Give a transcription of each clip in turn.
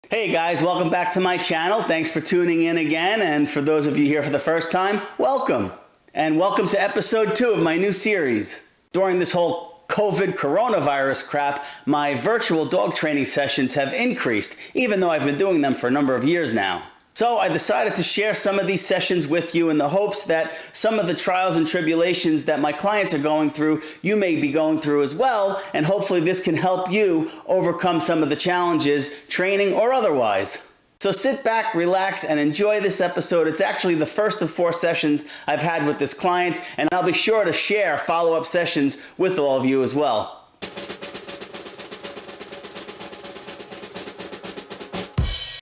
Hey guys, welcome back to my channel. Thanks for tuning in again. And for those of you here for the first time, welcome. And welcome to episode 2 of my new series. During this whole COVID coronavirus crap, my virtual dog training sessions have increased, even though I've been doing them for a number of years now. So I decided to share some of these sessions with you in the hopes that some of the trials and tribulations that my clients are going through, you may be going through as well, and hopefully this can help you overcome some of the challenges, training or otherwise. So sit back, relax, and enjoy this episode. It's actually the first of 4 sessions I've had with this client, and I'll be sure to share follow-up sessions with all of you as well.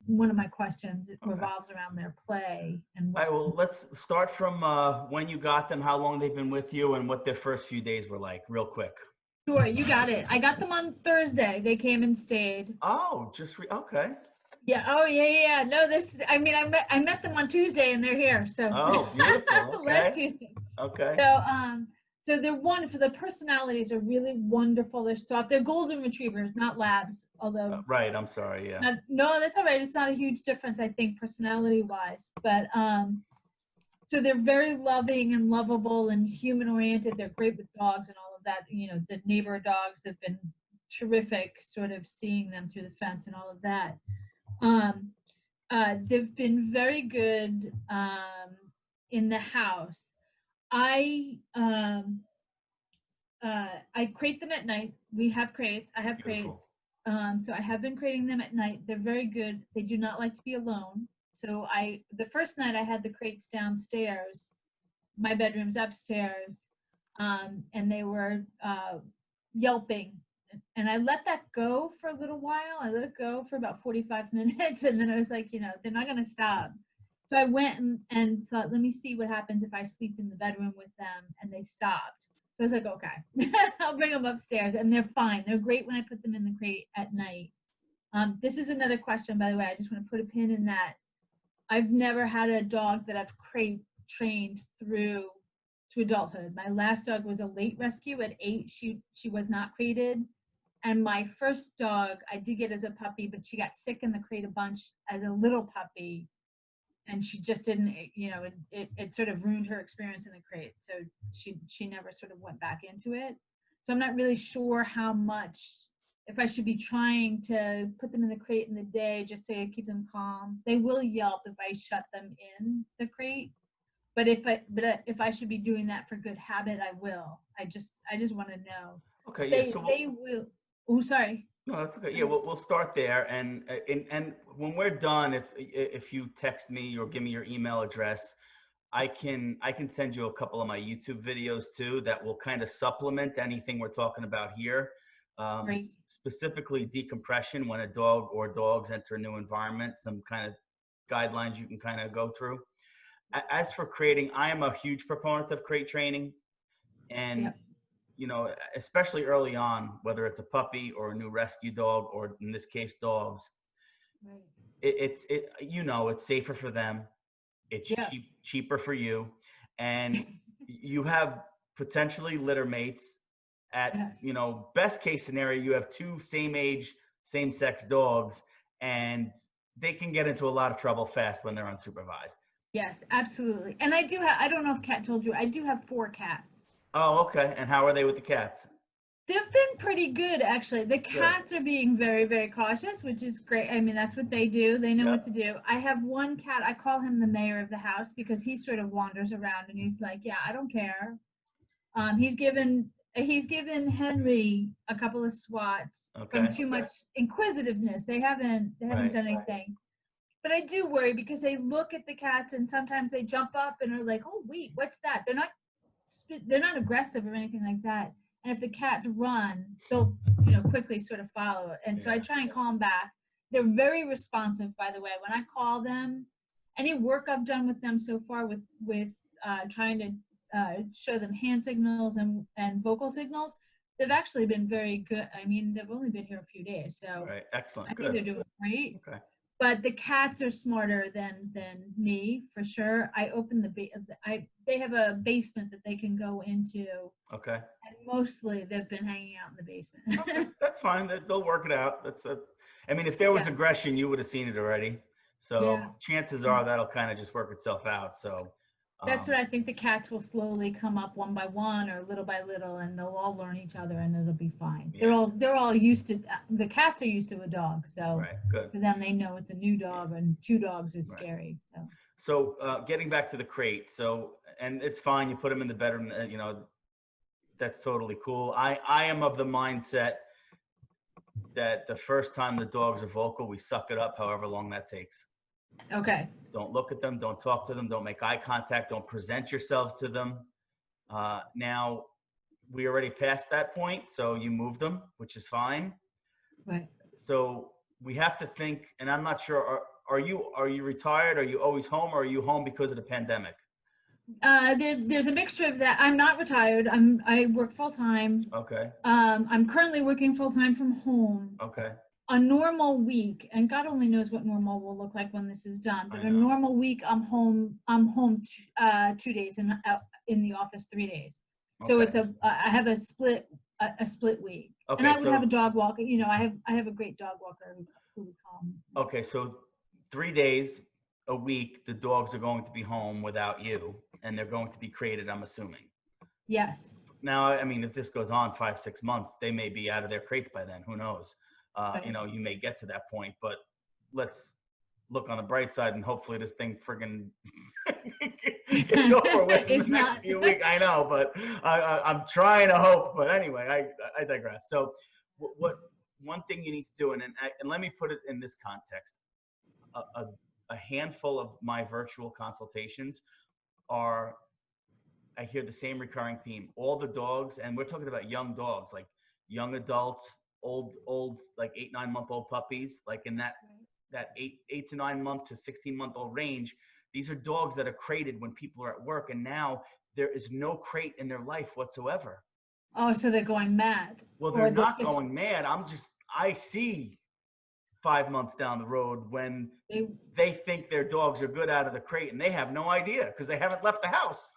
One of my questions revolves around their play and All right, well, let's start from when you got them, how long they've been with you, and what their first few days were like, real quick. Sure, you got it. I got them on Thursday. They came and stayed. Oh, okay. Yeah. Oh, yeah. No, I met them on Tuesday and they're here. So. Oh, beautiful. Okay. Last Tuesday. Okay. So they're wonderful. The personalities are really wonderful. They're soft. They're golden retrievers, not labs. Although. Right. I'm sorry. Yeah. No, that's all right. It's not a huge difference, I think, personality-wise. But so they're very loving and lovable and human-oriented. They're great with dogs and all of that. You know, the neighbor dogs have been terrific, sort of seeing them through the fence and all of that. They've been very good in the house. I crate them at night. We have crates. I have crates. So I have been crating them at night. They're very good. They do not like to be alone. So the first night I had the crates downstairs, my bedroom's upstairs, and they were yelping. And I let that go for a little while. I let it go for about 45 minutes. And then I was like, they're not going to stop. So I went and thought, let me see what happens if I sleep in the bedroom with them. And they stopped. So I was like, okay, I'll bring them upstairs. And they're fine. They're great when I put them in the crate at night. This is another question, by the way. I just want to put a pin in that. I've never had a dog that I've trained through to adulthood. My last dog was a late rescue at 8. She was not crated. And my first dog, I did get as a puppy, but she got sick in the crate a bunch as a little puppy. And she just didn't, it sort of ruined her experience in the crate. So she never sort of went back into it. So I'm not really sure how much, if I should be trying to put them in the crate in the day just to keep them calm. They will yelp if I shut them in the crate. But if I should be doing that for good habit, I will. I just want to know. Okay. Yeah. They will. Oh, sorry. No, that's okay. Yeah, we'll start there, and when we're done, if you text me or give me your email address, I can send you a couple of my YouTube videos too that will kind of supplement anything we're talking about here. Great. Specifically decompression when a dog or dogs enter a new environment, some kind of guidelines you can kind of go through. As for crating, I am a huge proponent of crate training, and especially early on, whether it's a puppy or a new rescue dog, or in this case, dogs, right. It's safer for them. It's cheaper for you, and you have potentially litter mates at, best case scenario, you have 2 same age, same sex dogs, and they can get into a lot of trouble fast when they're unsupervised. Yes, absolutely. And I don't know if Kat told you, I do have 4 cats. Oh, okay. And how are they with the cats? They've been pretty good, actually. The cats are being very, very cautious, which is great. I mean, that's what they do. They know what to do. I have one cat. I call him the mayor of the house because he sort of wanders around and he's like, yeah, I don't care. He's given Henry a couple of swats from too much inquisitiveness. They haven't done anything. But I do worry because they look at the cats and sometimes they jump up and are like, oh, wait, what's that? They're not aggressive or anything like that. And if the cats run, they'll quickly sort of follow it. And so I try and call them back. They're very responsive, by the way. When I call them, any work I've done with them so far with trying to show them hand signals and vocal signals, they've actually been very good. I mean, they've only been here a few days, so excellent. I think they're doing great. Okay. But the cats are smarter than me, for sure. I open they have a basement that they can go into. Okay. And mostly they've been hanging out in the basement. Okay, that's fine. They'll work it out. I mean, if there was Yeah. aggression, you would have seen it already. So Yeah. chances are that'll kind of just work itself out. So That's what I think. The cats will slowly come up one by one or little by little, and they'll all learn each other, and it'll be fine. Yeah. They're all used to. The cats are used to a dog, so right, good. for them, they know it's a new dog, and two dogs is Right. scary. So So getting back to the crate. So, and it's fine. You put them in the bedroom. That's totally cool. I am of the mindset that the first time the dogs are vocal, we suck it up, however long that takes. okay, Don't look at them. Don't talk to them. Don't make eye contact. Don't present yourselves to them. Now, we already passed that point, so you move them, which is fine. right. So we have to think, and I'm not sure, are you retired? Are you always home, or are you home because of the pandemic? There's a mixture of that. I'm not retired. I work full time. Okay. I'm currently working full time from home. Okay. A normal week, and God only knows what normal will look like when this is done. But I a know. normal week, I'm home. 2 days and out in the office 3 days. So Okay. I have a split week. Okay, And I would so- have a dog walker. You know, I have a great dog walker who would come. Okay, so 3 days a week, the dogs are going to be home without you, and they're going to be crated, I'm assuming. Yes. Now, I mean, if this goes on 5-6 months, they may be out of their crates by then. Who knows? Right. You may get to that point, but let's look on the bright side, and hopefully this thing friggin' gets over with in It's the next not. few weeks. I know, but I'm trying to hope. But anyway, I digress. So, what one thing you need to do, and let me put it in this context: a handful of my virtual consultations are. I hear the same recurring theme. All the dogs, and we're talking about young dogs, like young adults, old, like 8-9-month-old puppies, like in that 8 to 9 month to 16-month-old range. These are dogs that are crated when people are at work, and now there is no crate in their life whatsoever. Oh, so they're going mad. Well, they're not going mad. I see 5 months down the road when they think their dogs are good out of the crate, and they have no idea because they haven't left the house.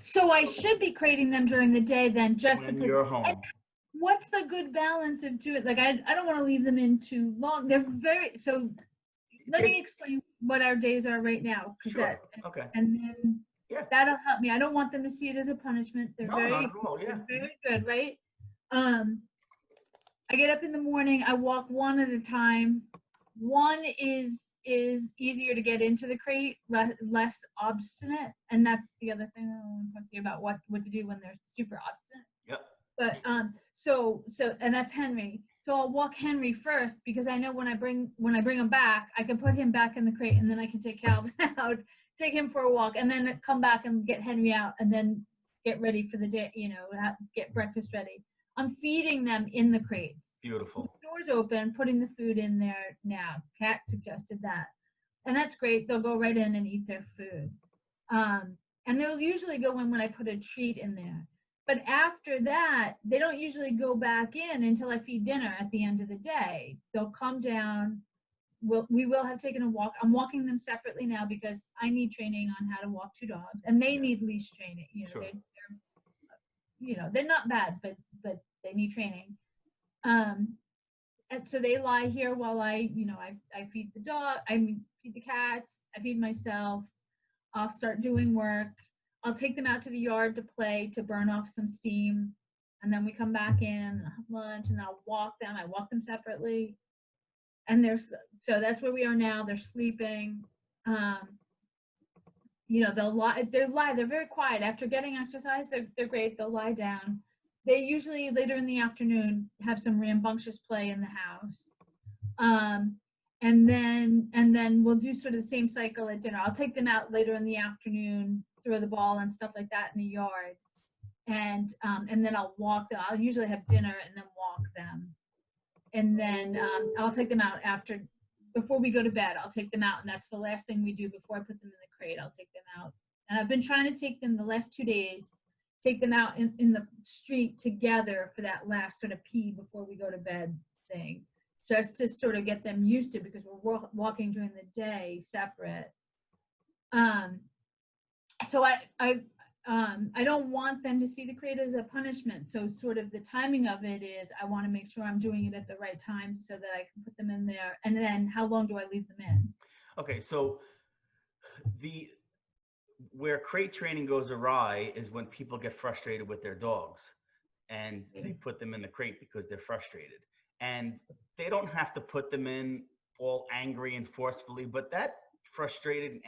So I should be crating them during the day then, just When to put. you're home. What's the good balance of doing? Like I don't want to leave them in too long. They're very so. Let me explain what our days are right now, Sure. Okay. and then that'll help me. I don't want them to see it as a punishment. They're not at all. Yeah. They're very good, right? I get up in the morning. I walk one at a time. One is easier to get into the crate, less obstinate, and that's the other thing I want to talk to you about, what to do when they're super obstinate. Yep. But so and that's Henry. So I'll walk Henry first because I know when I bring him back, I can put him back in the crate, and then I can take Calvin out, take him for a walk, and then come back and get Henry out, and then get ready for the day. Get breakfast ready. I'm feeding them in the crates. Beautiful. The doors open, putting the food in there now. Kat suggested that. And that's great. They'll go right in and eat their food. And they'll usually go in when I put a treat in there. But after that, they don't usually go back in until I feed dinner at the end of the day. They'll come down. We will have taken a walk. I'm walking them separately now because I need training on how to walk two dogs. And they need leash training. Sure. They're not bad, but they need training. And so they lie here while I feed the dog, feed the cats, I feed myself. I'll start doing work. I'll take them out to the yard to play, to burn off some steam. And then we come back in, have lunch, and I'll walk them. I walk them separately. And so that's where we are now. They're sleeping. They'll lie. They're very quiet. After getting exercise, they're great. They'll lie down. They usually later in the afternoon have some rambunctious play in the house. And then we'll do sort of the same cycle at dinner. I'll take them out later in the afternoon, throw the ball and stuff like that in the yard. And then I'll walk them. I'll usually have dinner and then walk them. And then I'll take them out before we go to bed. I'll take them out, and that's the last thing we do before I put them in the crate. I'll take them out. And I've been trying to take them the last 2 days, take them out in the street together for that last sort of pee before we go to bed thing. So as to sort of get them used to, because we're walking during the day separate. So I don't want them to see the crate as a punishment. So sort of the timing of it is I want to make sure I'm doing it at the right time so that I can put them in there. And then how long do I leave them in? Okay, so where crate training goes awry is when people get frustrated with their dogs and they put them in the crate because they're frustrated. And they don't have to put them in all angry and forcefully, but that frustrating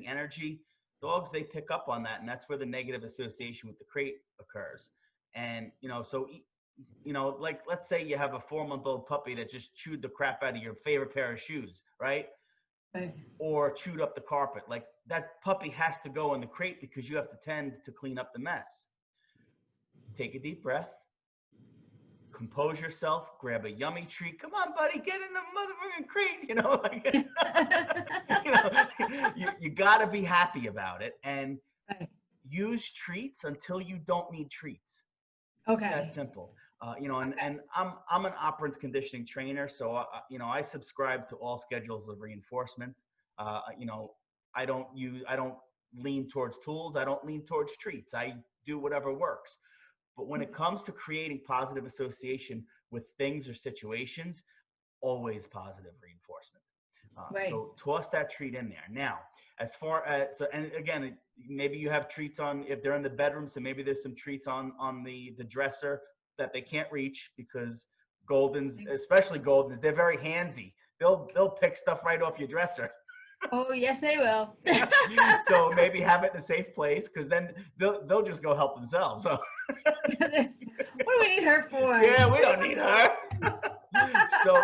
energy, dogs, they pick up on that, and that's where the negative association with the crate occurs. And so like, let's say you have a 4-month-old puppy that just chewed the crap out of your favorite pair of shoes, right? Right. Or chewed up the carpet. Like, that puppy has to go in the crate because you have to tend to clean up the mess. Take a deep breath, compose yourself, grab a yummy treat. Come on, buddy, get in the motherfucking crate. You got to be happy about it, and Right. use treats until you don't need treats. Okay. It's that simple. And I'm an operant conditioning trainer, so I subscribe to all schedules of reinforcement. I don't lean towards tools. I don't lean towards treats. I do whatever works. But when it comes to creating positive association with things or situations, always positive reinforcement. Right. So toss that treat in there. Now, as far as, and again, maybe you have treats on, if they're in the bedroom, so maybe there's some treats on the dresser that they can't reach, because Goldens, especially Goldens, they're very handsy. They'll pick stuff right off your dresser. Oh, yes, they will. So maybe have it in a safe place, because then they'll just go help themselves. So. What do we need her for? Yeah, we don't need her. So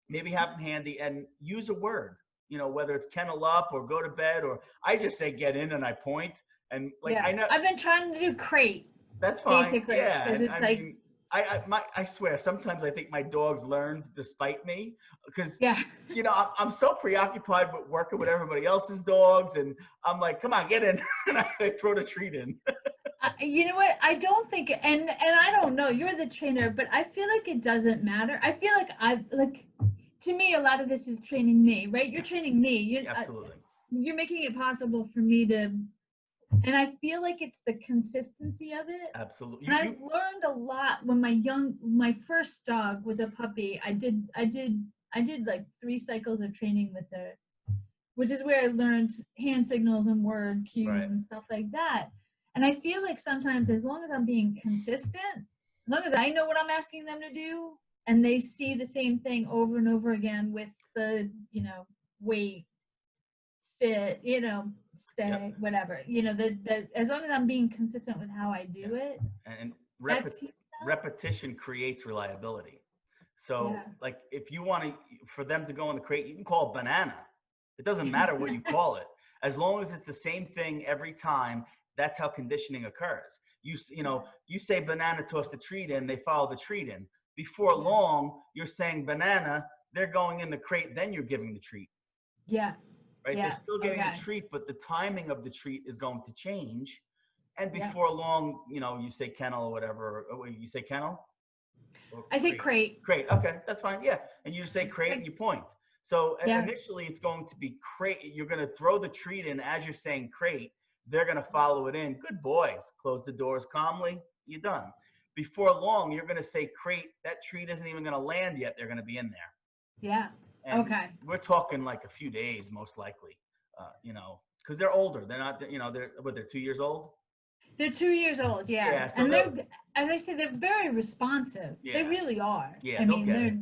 maybe have them handy and use a word, whether it's kennel up or go to bed, or I just say get in and I point. And like, Yeah. I know I've been trying to do crate. that's fine. Basically, Yeah. because And it's I mean, I swear, sometimes I think my dogs learned despite me, because yeah. I'm so preoccupied with working with everybody else's dogs, and I'm like, come on, get in, and I throw the treat in. You know what? I don't think, and I don't know. You're the trainer, but I feel like it doesn't matter. I feel like to me, a lot of this is training me, right? You're training me. Absolutely. You're making it possible for me to, and I feel like it's the consistency of it. Absolutely. And I've learned a lot when my first dog was a puppy. I did like 3 cycles of training with her, which is where I learned hand signals and word cues and stuff like that. And I feel like sometimes, as long as I'm being consistent, as long as I know what I'm asking them to do, and they see the same thing over and over again with the, wait, sit, stay, whatever, as long as I'm being consistent with how I do it. And repetition creates reliability. So like, if you want for them to go in the crate, you can call it banana. It doesn't matter what you call it. As long as it's the same thing every time, that's how conditioning occurs. You say banana, toss the treat in, they follow the treat in. Before long, you're saying banana, they're going in the crate, then you're giving the treat. Yeah. Right? They're still getting the treat, but the timing of the treat is going to change. And before long, you say kennel or whatever. You say kennel? I say crate. Crate. Okay, that's fine. Yeah. And you just say crate and you point. So initially it's going to be crate. You're going to throw the treat in as you're saying crate. They're going to follow it in. Good boys. Close the doors calmly. You're done. Before long, you're going to say crate. That treat isn't even going to land yet. They're going to be in there. Yeah. And okay. We're talking like a few days, most likely, because they're older. They're not, they're 2 years old. They're 2 years old. Yeah. Yeah. So and they're, as I say, they're very responsive. Yeah. They really are. Yeah. I mean, they're.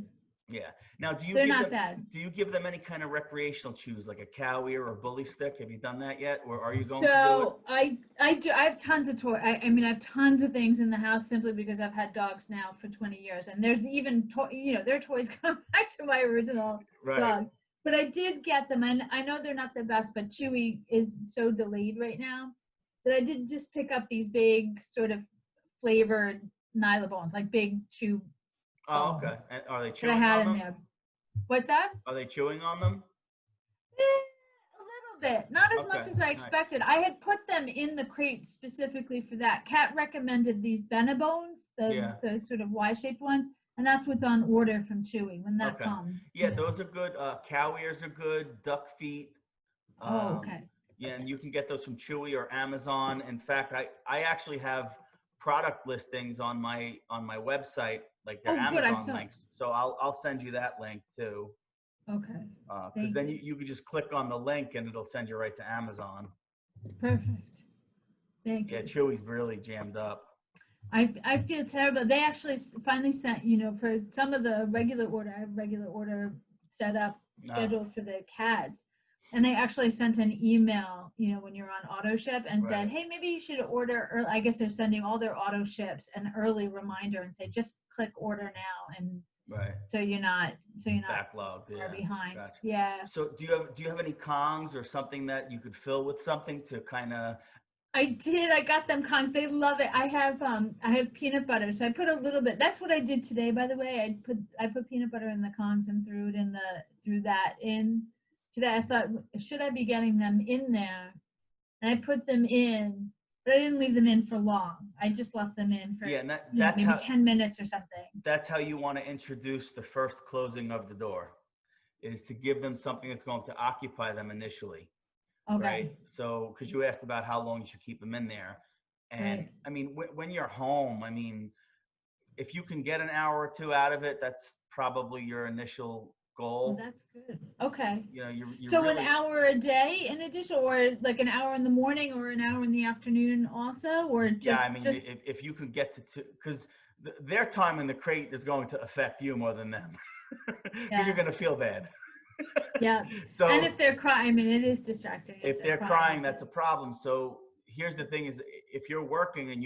Yeah. Now, they're not bad. Do you give them any kind of recreational chews, like a cow ear or a bully stick? Have you done that yet, or are you going to do it? So I do. I have tons of toys. I mean, I have tons of things in the house simply because I've had dogs now for 20 years, and there's even their toys come back to my original dog. But I did get them, and I know they're not the best, but Chewy is so delayed right now that I did just pick up these big sort of flavored Nylabones, like big chew. Oh, okay. And are they chewing that I had on in them? there. What's that? Are they chewing on them? A little bit, not as much as I expected. I had put them in the crate specifically for that. Kat recommended these Benabones, the sort of Y-shaped ones, and that's what's on order from Chewy when that comes. Yeah, those are good. Cow ears are good. Duck feet. Okay. Yeah, and you can get those from Chewy or Amazon. In fact, I actually have product listings on my website, like their Oh, good. I Amazon saw. links. So I'll send you that link too. Okay. Because Thank then you. you can just click on the link and it'll send you right to Amazon. Perfect. Thank Yeah, you. Chewy's really jammed up. I feel terrible. They actually finally sent, for some of the regular order, I have regular order set up, scheduled for the cats. And they actually sent an email, when you're on auto ship and said, Right. hey, maybe you should order, or I guess they're sending all their auto ships an early reminder and say, just click order now. And Right. so you're not Backlogged. far Yeah. behind. Gotcha. Yeah. So do you have any Kongs or something that you could fill with something to kind of? I did. I got them Kongs. They love it. I have peanut butter, so I put a little bit. That's what I did today, by the way. I put peanut butter in the Kongs and threw that in today. I thought, should I be getting them in there? And I put them in, but I didn't leave them in for long. I just left them in for Yeah, and that's maybe how 10 minutes or something. that's how you want to introduce the first closing of the door, is to give them something that's going to occupy them initially. Okay. Right. So, because you asked about how long you should keep them in there. And Right. I mean, when you're home, I mean, if you can get an hour or two out of it, that's probably your initial Well, goal. that's good. Okay. You So really, an hour a day in addition, or like an hour in the morning or an hour in the afternoon also, or yeah, just I mean, if you could get to two, because their time in the crate is going to affect you more than them, because Yeah. you're going to feel bad. Yeah. So And if they're crying, I mean, it is distracting. if they're crying, that's a problem. So here's the thing: is if you're working and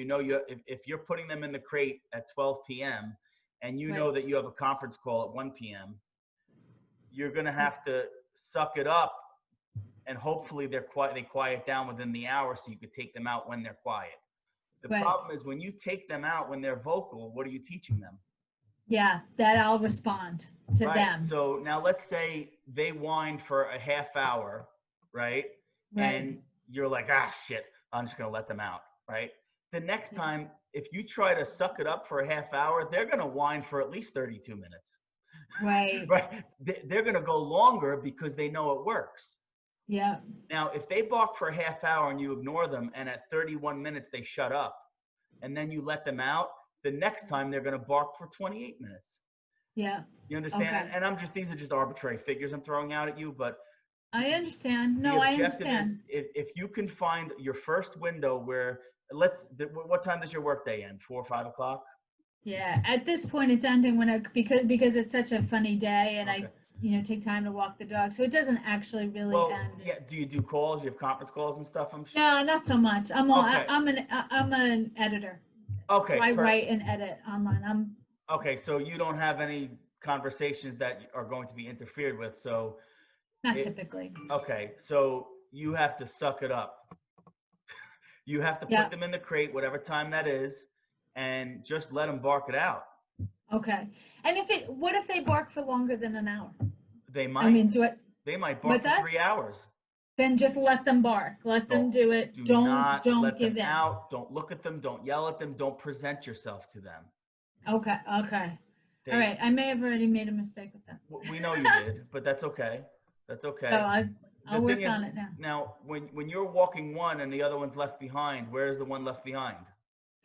if you're putting them in the crate at 12 p.m. and you know Right. that you have a conference call at 1 p.m., you're gonna have to suck it up, and hopefully they quiet down within the hour, so you could take them out when they're quiet. The Right. problem is when you take them out when they're vocal, what are you teaching them? Yeah, that I'll respond to Right. them. So now let's say they whine for a half hour, right? Right. And you're like, ah, shit, I'm just going to let them out, right? The next Yeah. time, if you try to suck it up for a half hour, they're going to whine for at least 32 minutes. Right. Right? They're going to go longer because they know it works. Yeah. Now, if they bark for a half hour and you ignore them, and at 31 minutes they shut up, and then you let them out, the next time they're going to bark for 28 minutes. Yeah. You understand? Okay. And these are just arbitrary figures I'm throwing out at you, but I understand. the No, I objective is understand. if you can find your first window where what time does your workday end? 4 or 5 o'clock? Yeah. At this point, it's ending because it's such a funny day, and Okay. I take time to walk the dog, so it doesn't actually really Well, end. yeah. Do you do calls? You have conference calls and stuff? I'm sure. No, not so much. Okay. I'm an editor. So Okay. I write and edit online. Okay. So you don't have any conversations that are going to be interfered with. So Not typically. okay. So you have to suck it up. You have to Yeah. put them in the crate, whatever time that is, and just let them bark it out. Okay. And what if they bark for longer than an hour? They might. I mean, They might bark what's for that? 3 hours. Then just let them bark. Let them do it. Do Don't not let give them in. out. Don't look at them. Don't yell at them. Don't present yourself to them. Okay. All right. I may have already made a mistake with that. We know you did, but that's okay. That's okay. So I'll work on it now. Now, when you're walking one and the other one's left behind, where is the one left behind?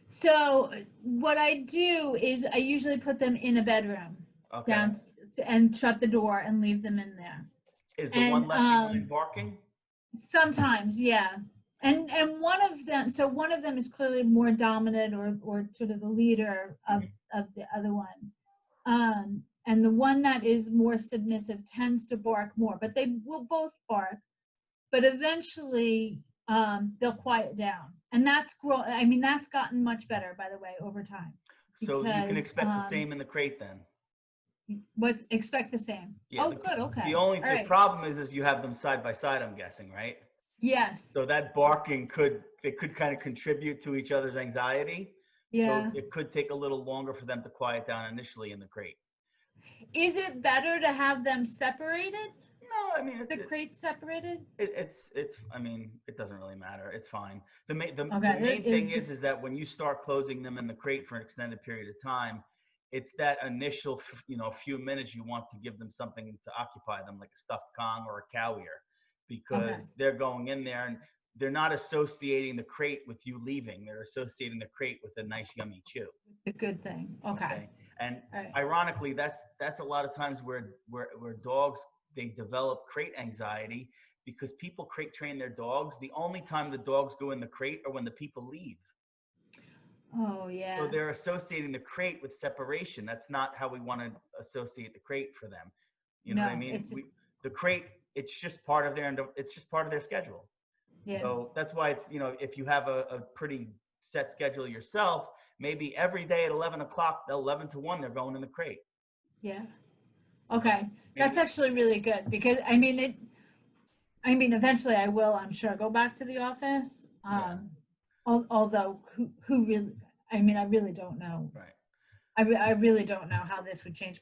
So what I do is I usually put them in a bedroom Okay. and shut the door and leave them in there. Is the one left behind barking? Sometimes, yeah. And one of them is clearly more dominant or sort of the leader of the other one. And the one that is more submissive tends to bark more, but they will both bark. But eventually they'll quiet down. And that's gotten much better, by the way, over time. So you can expect the same in the crate then. Expect the same. Yeah, Good, okay. The problem is you have them side by side, I'm guessing, right? Yes. So that barking could kind of contribute to each other's anxiety. Yeah. So it could take a little longer for them to quiet down initially in the crate. Is it better to have them separated? No, I mean the crate separated. I mean, it doesn't really matter. It's fine. The main Okay, thing is that when you start closing them in the crate for an extended period of time, it's that initial few minutes you want to give them something to occupy them, like a stuffed Kong or a cow ear. because they're going in there and they're not associating the crate with you leaving. They're associating the crate with a nice, yummy chew. The good thing. Okay. And Right. ironically, that's a lot of times where dogs, they develop crate anxiety because people crate train their dogs. The only time the dogs go in the crate are when the people leave. Oh yeah. So they're associating the crate with separation. That's not how we want to associate the crate for them. You know what I mean? It's just, The crate, it's just part of their schedule. yeah. So that's why, you know, if you have a pretty set schedule yourself, maybe every day at 11 o'clock, 11 to 1, they're going in the crate. Yeah. Okay. That's actually really good because I mean, eventually I will, I'm sure, go back to the office. Although who really, I mean, I really don't know. Right. I really don't know how this would change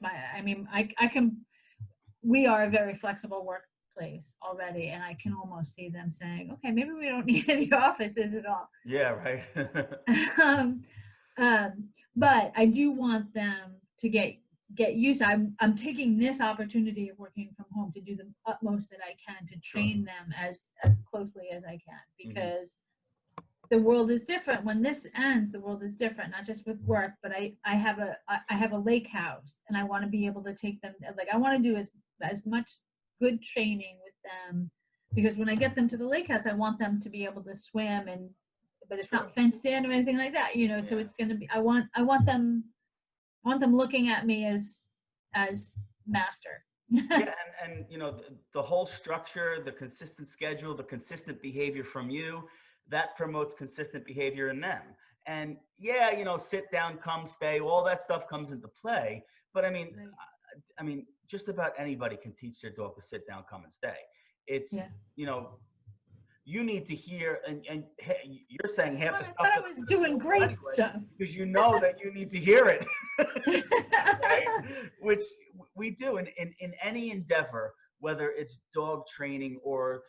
we are a very flexible workplace already, and I can almost see them saying, okay, maybe we don't need any offices at all. Yeah, right. But I do want them to get used. I'm taking this opportunity of working from home to do the utmost that I can to train them as closely as I can, because the world is different. When this ends, the world is different, not just with work, but I have a lake house, and I want to be able to take them, like I want to do as much good training with them, because when I get them to the lake house, I want them to be able to swim, but it's not fenced in or anything like that, you know. So it's going to be, I want them looking at me as master. Yeah, and you know, the whole structure, the consistent schedule, the consistent behavior from you, that promotes consistent behavior in them. And yeah, you know, sit down, come, stay, all that stuff comes into play. But I mean, just about anybody can teach their dog to sit down, come, and stay. It's, you know, you need to hear, and you're saying half the stuff. I was doing great stuff. Because you know that you need to hear it, right? Which we do in any endeavor, whether it's dog training or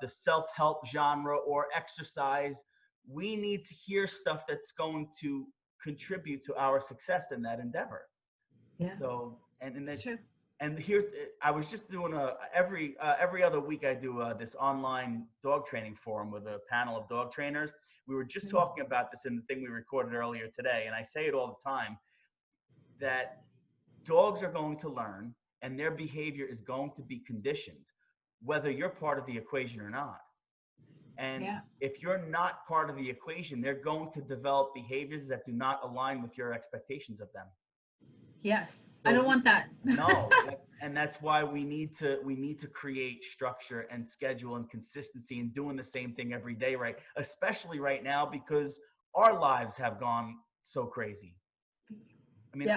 the self-help genre or exercise. We need to hear stuff that's going to contribute to our success in that endeavor. Yeah. So, and that's true. And I was just doing every other week I do this online dog training forum with a panel of dog trainers. We were just talking about this in the thing we recorded earlier today, and I say it all the time, that dogs are going to learn and their behavior is going to be conditioned, whether you're part of the equation or not. And if you're not part of the equation, they're going to develop behaviors that do not align with your expectations of them. Yes. So I don't want that. No. And that's why we need to create structure and schedule and consistency and doing the same thing every day, right? Especially right now, because our lives have gone so crazy. I mean,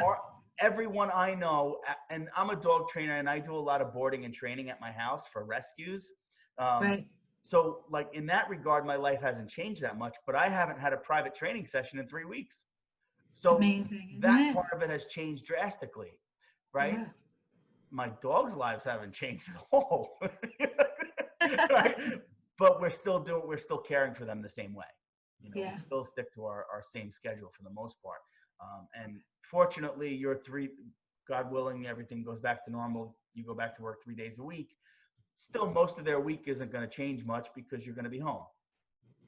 everyone I know, and I'm a dog trainer and I do a lot of boarding and training at my house for rescues. Right. So like in that regard, my life hasn't changed that much, but I haven't had a private training session in 3 weeks. So amazing, that part of it has changed drastically, right? Yeah. My dog's lives haven't changed at all, right? But we're still caring for them the same way. You know, we still stick to our same schedule for the most part. And fortunately, God willing, everything goes back to normal. You go back to work 3 days a week. Still, most of their week isn't going to change much because you're going to be home.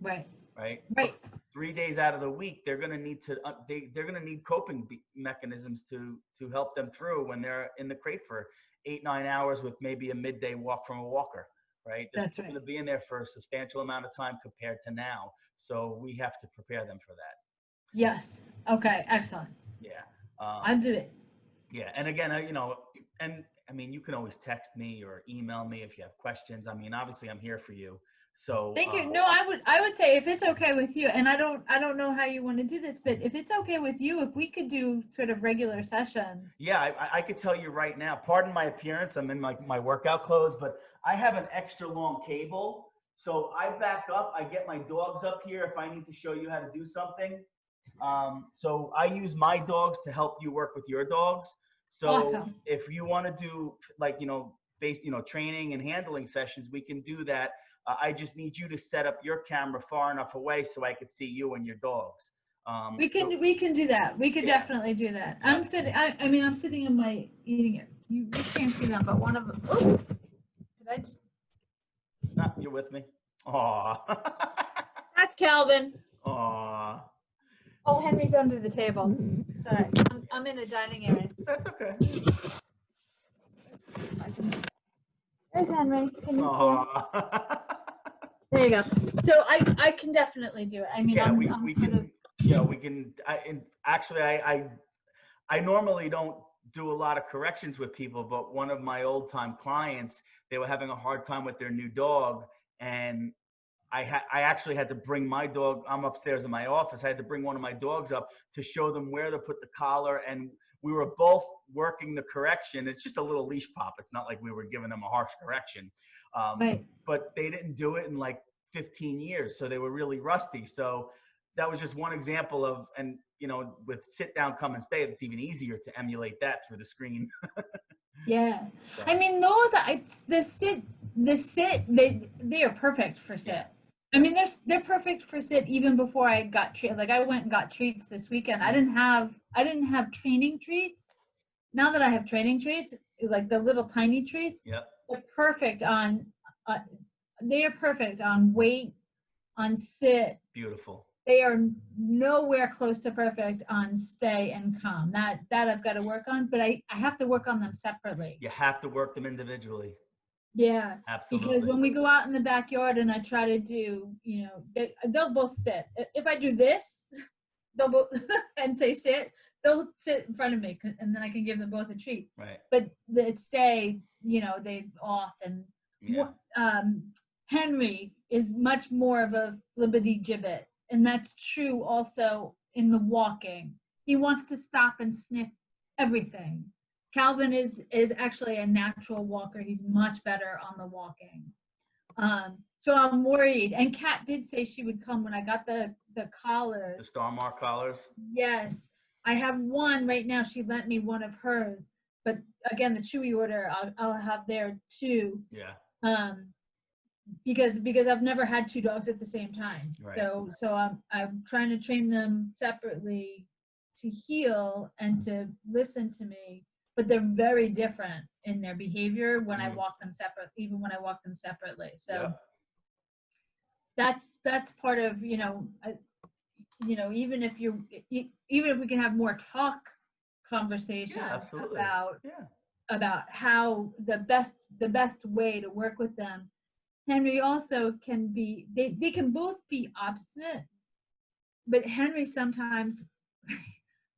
Right. Right. Right. But 3 days out of the week, they're going to need they're going to need coping mechanisms to help them through when they're in the crate for 8-9 hours with maybe a midday walk from a walker. Right. They're still going to be in there for a substantial amount of time compared to now. So we have to prepare them for that. Yes. Okay. Excellent. Yeah. I'll do it. Yeah. And again, you know, and I mean, you can always text me or email me if you have questions. I mean, obviously I'm here for you. So thank you. No, I would say if it's okay with you, and I don't know how you want to do this, but if it's okay with you, if we could do sort of regular sessions. Yeah, I could tell you right now, pardon my appearance, I'm in my workout clothes, but I have an extra long cable. So I back up, I get my dogs up here if I need to show you how to do something. So I use my dogs to help you work with your dogs. So if you want to do like, you know, training and handling sessions, we can do that. I just need you to set up your camera far enough away so I could see you and your dogs. We can do that. We could definitely do that. Yeah. I'm sitting. I'm sitting in my eating it. You can't see them, but one of them. Oh, did I just? you're with me. Aw. That's Calvin. Aw. Oh, Henry's under the table. Sorry, I'm in a dining area. That's okay. There's Henry. Can you see him? Aw. There you go. So I can definitely do it. I mean, Yeah, I'm we sort of, can. Yeah, we can. Actually, I normally don't do a lot of corrections with people, but one of my old time clients, they were having a hard time with their new dog, and I actually had to bring my dog. I'm upstairs in my office. I had to bring one of my dogs up to show them where to put the collar, and we were both working the correction. It's just a little leash pop. It's not like we were giving them a harsh correction. right. But they didn't do it in like 15 years, so they were really rusty. So that was just one example of, and with sit down, come and stay, it's even easier to emulate that through the screen. Yeah. So, I mean, the sit, they are perfect for sit. Yeah. I mean, they're perfect for sit even before I got treats. Like I went and got treats this weekend. I didn't have training treats. Now that I have training treats, like the little tiny treats, yep. they're perfect on. They are perfect on weight, on sit. Beautiful. They are nowhere close to perfect on stay and calm. That I've got to work on, but I have to work on them separately. You have to work them individually. Yeah, Absolutely. because when we go out in the backyard and I try to do, they'll both sit. If I do this, they'll both and say sit, they'll sit in front of me, and then I can give them both a treat. Right. But the stay, they off and Yeah. Henry is much more of a flibbity gibbet, and that's true also in the walking. He wants to stop and sniff everything. Calvin is actually a natural walker. He's much better on the walking. So I'm worried. And Kat did say she would come when I got the collars. The Star Mark collars. Yes, I have one right now. She lent me one of hers, but again, the Chewy order I'll have there too. Yeah. Because I've never had two dogs at the same time. Right. So I'm trying to train them separately to heel and to listen to me, but they're very different in their behavior when I walk them separate, even when I walk them separately. So that's part of, even if we can have more talk conversation about how the best way to work with them. Henry also can be, they can both be obstinate, but Henry sometimes,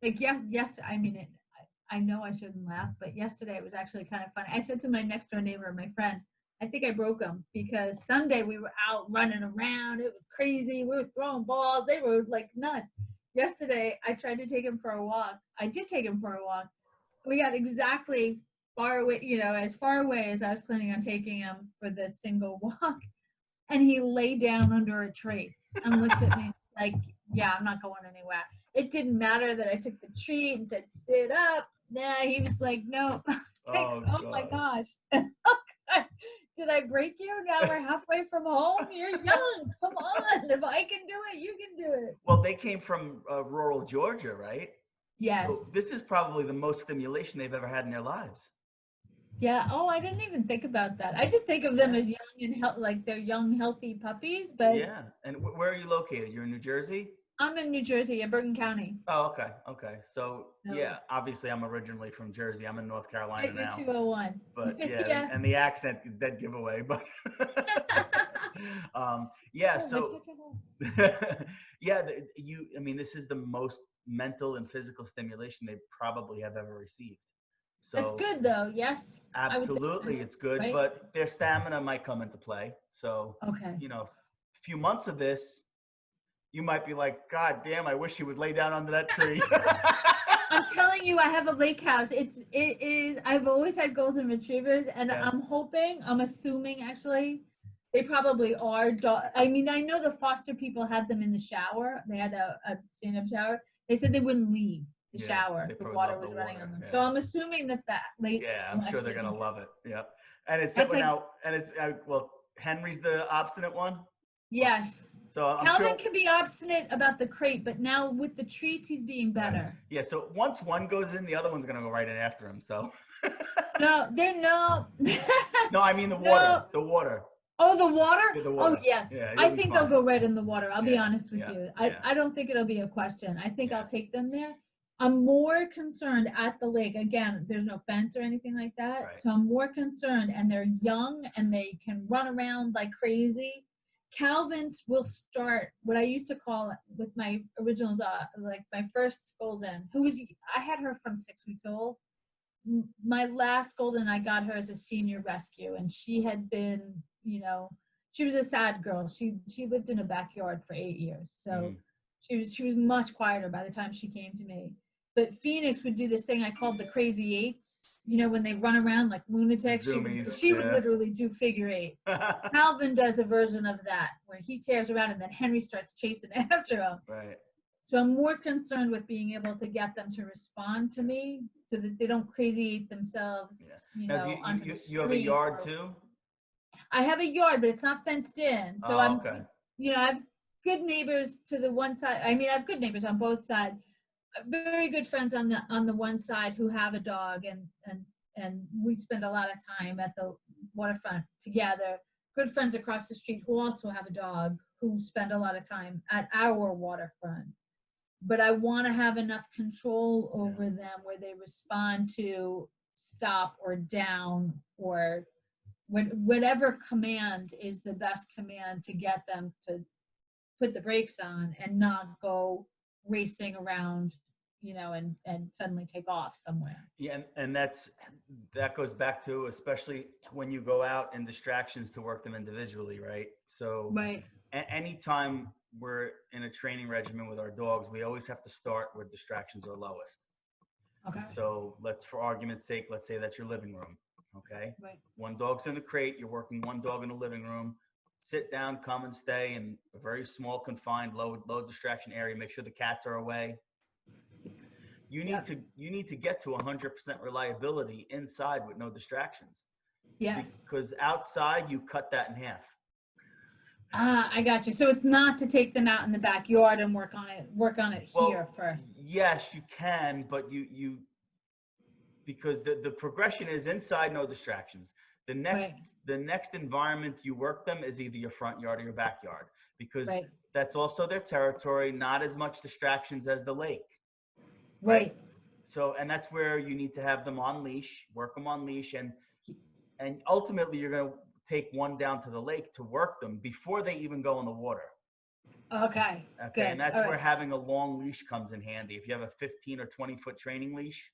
like I mean, I know I shouldn't laugh, but yesterday it was actually kind of funny. I said to my next door neighbor, my friend, I think I broke him because Sunday we were out running around. It was crazy. We were throwing balls. They were like nuts. Yesterday, I tried to take him for a walk. I did take him for a walk. We got exactly far away, as far away as I was planning on taking him for the single walk. And he lay down under a tree and looked at me like, yeah, I'm not going anywhere. It didn't matter that I took the treat and said, sit up. Nah, he was like, no. Oh my gosh. Did I break you? Now we're halfway from home. You're young. Come on. If I can do it, you can do it. Well, they came from rural Georgia, right? Yes. So this is probably the most stimulation they've ever had in their lives. Yeah. Oh, I didn't even think about that. I just think of them as young and like they're young, healthy puppies. But yeah. And where are you located? You're in New Jersey? I'm in New Jersey, in Bergen County. Oh, okay. So yeah, obviously I'm originally from Jersey. I'm in North Carolina now. 201. But yeah, and the accent, dead giveaway. But yeah. So yeah, I mean, this is the most mental and physical stimulation they probably have ever received. So that's good though. Yes. Absolutely, it's good, right? But their stamina might come into play. So a few months of this, you might be like, God damn, I wish he would lay down under that tree. I'm telling you, I have a lake house. It is. I've always had golden retrievers, and I'm assuming actually, they probably are. I mean, I know the foster people had them in the shower. They had a stand-up shower. They said they wouldn't leave the shower. The water was running on them. Yeah. So I'm assuming that lake. Yeah, I'm sure they're gonna love it. Yep. And it's well, Henry's the obstinate one. Yes. So Calvin can be obstinate about the crate, but now with the treats, he's being better. Right. Yeah. So once one goes in, the other one's gonna go right in after him. So. No, they're no. No, I mean the water. The water. Oh, the water? Yeah, the Oh, water. yeah. Yeah, I you'll be think they'll fine. go right in the water. I'll be Yeah, honest with yeah, you. yeah. I don't think it'll be a question. I think Yeah. I'll take them there. I'm more concerned at the lake. Again, there's no fence or anything like that. Right. So I'm more concerned, and they're young and they can run around like crazy. Calvins will start what I used to call with my original dog, like my first golden, I had her from 6 weeks old. My last golden, I got her as a senior rescue, and she had been, she was a sad girl. She lived in a backyard for 8 years, so she was much quieter by the time she came to me. But Phoenix would do this thing I called the crazy eights. When they run around like lunatics. Zoomies, She would literally do figure eights. Calvin does a version of that where he tears around and then Henry starts chasing after him. Right. So I'm more concerned with being able to get them to respond to me so that they don't crazy eat themselves, Now, do onto the street. you have a yard too? I have a yard, but it's not fenced in. So Oh, okay. I have good neighbors to the one side. I mean, I have good neighbors on both sides. Very good friends on the one side who have a dog, and we spend a lot of time at the waterfront together. Good friends across the street who also have a dog who spend a lot of time at our waterfront. But I want to have enough control over them where they respond to stop or down or whatever command is the best command to get them to put the brakes on and not go racing around, and suddenly take off somewhere. Yeah, and that goes back to, especially when you go out in distractions, to work them individually, right? So Right. Anytime we're in a training regimen with our dogs, we always have to start where distractions are lowest. Okay. So for argument's sake, let's say that's your living room. Okay. Right. One dog's in the crate. You're working one dog in the living room. Sit down, come and stay in a very small, confined, low distraction area. Make sure the cats are away. You need to get to 100% reliability inside with no distractions. Yes. Because outside you cut that in half. I got you. So it's not to take them out in the backyard and work on it here first. Yes, you can, but you because the progression is inside, no distractions. The next environment you work them is either your front yard or your backyard, because that's also their territory, not as much distractions as the lake. Right. So, and that's where you need to have them on leash, work them on leash, and ultimately you're going to take one down to the lake to work them before they even go in the water. Okay. Good. And that's where having a long leash comes in handy. If you have a 15 or 20-foot training leash.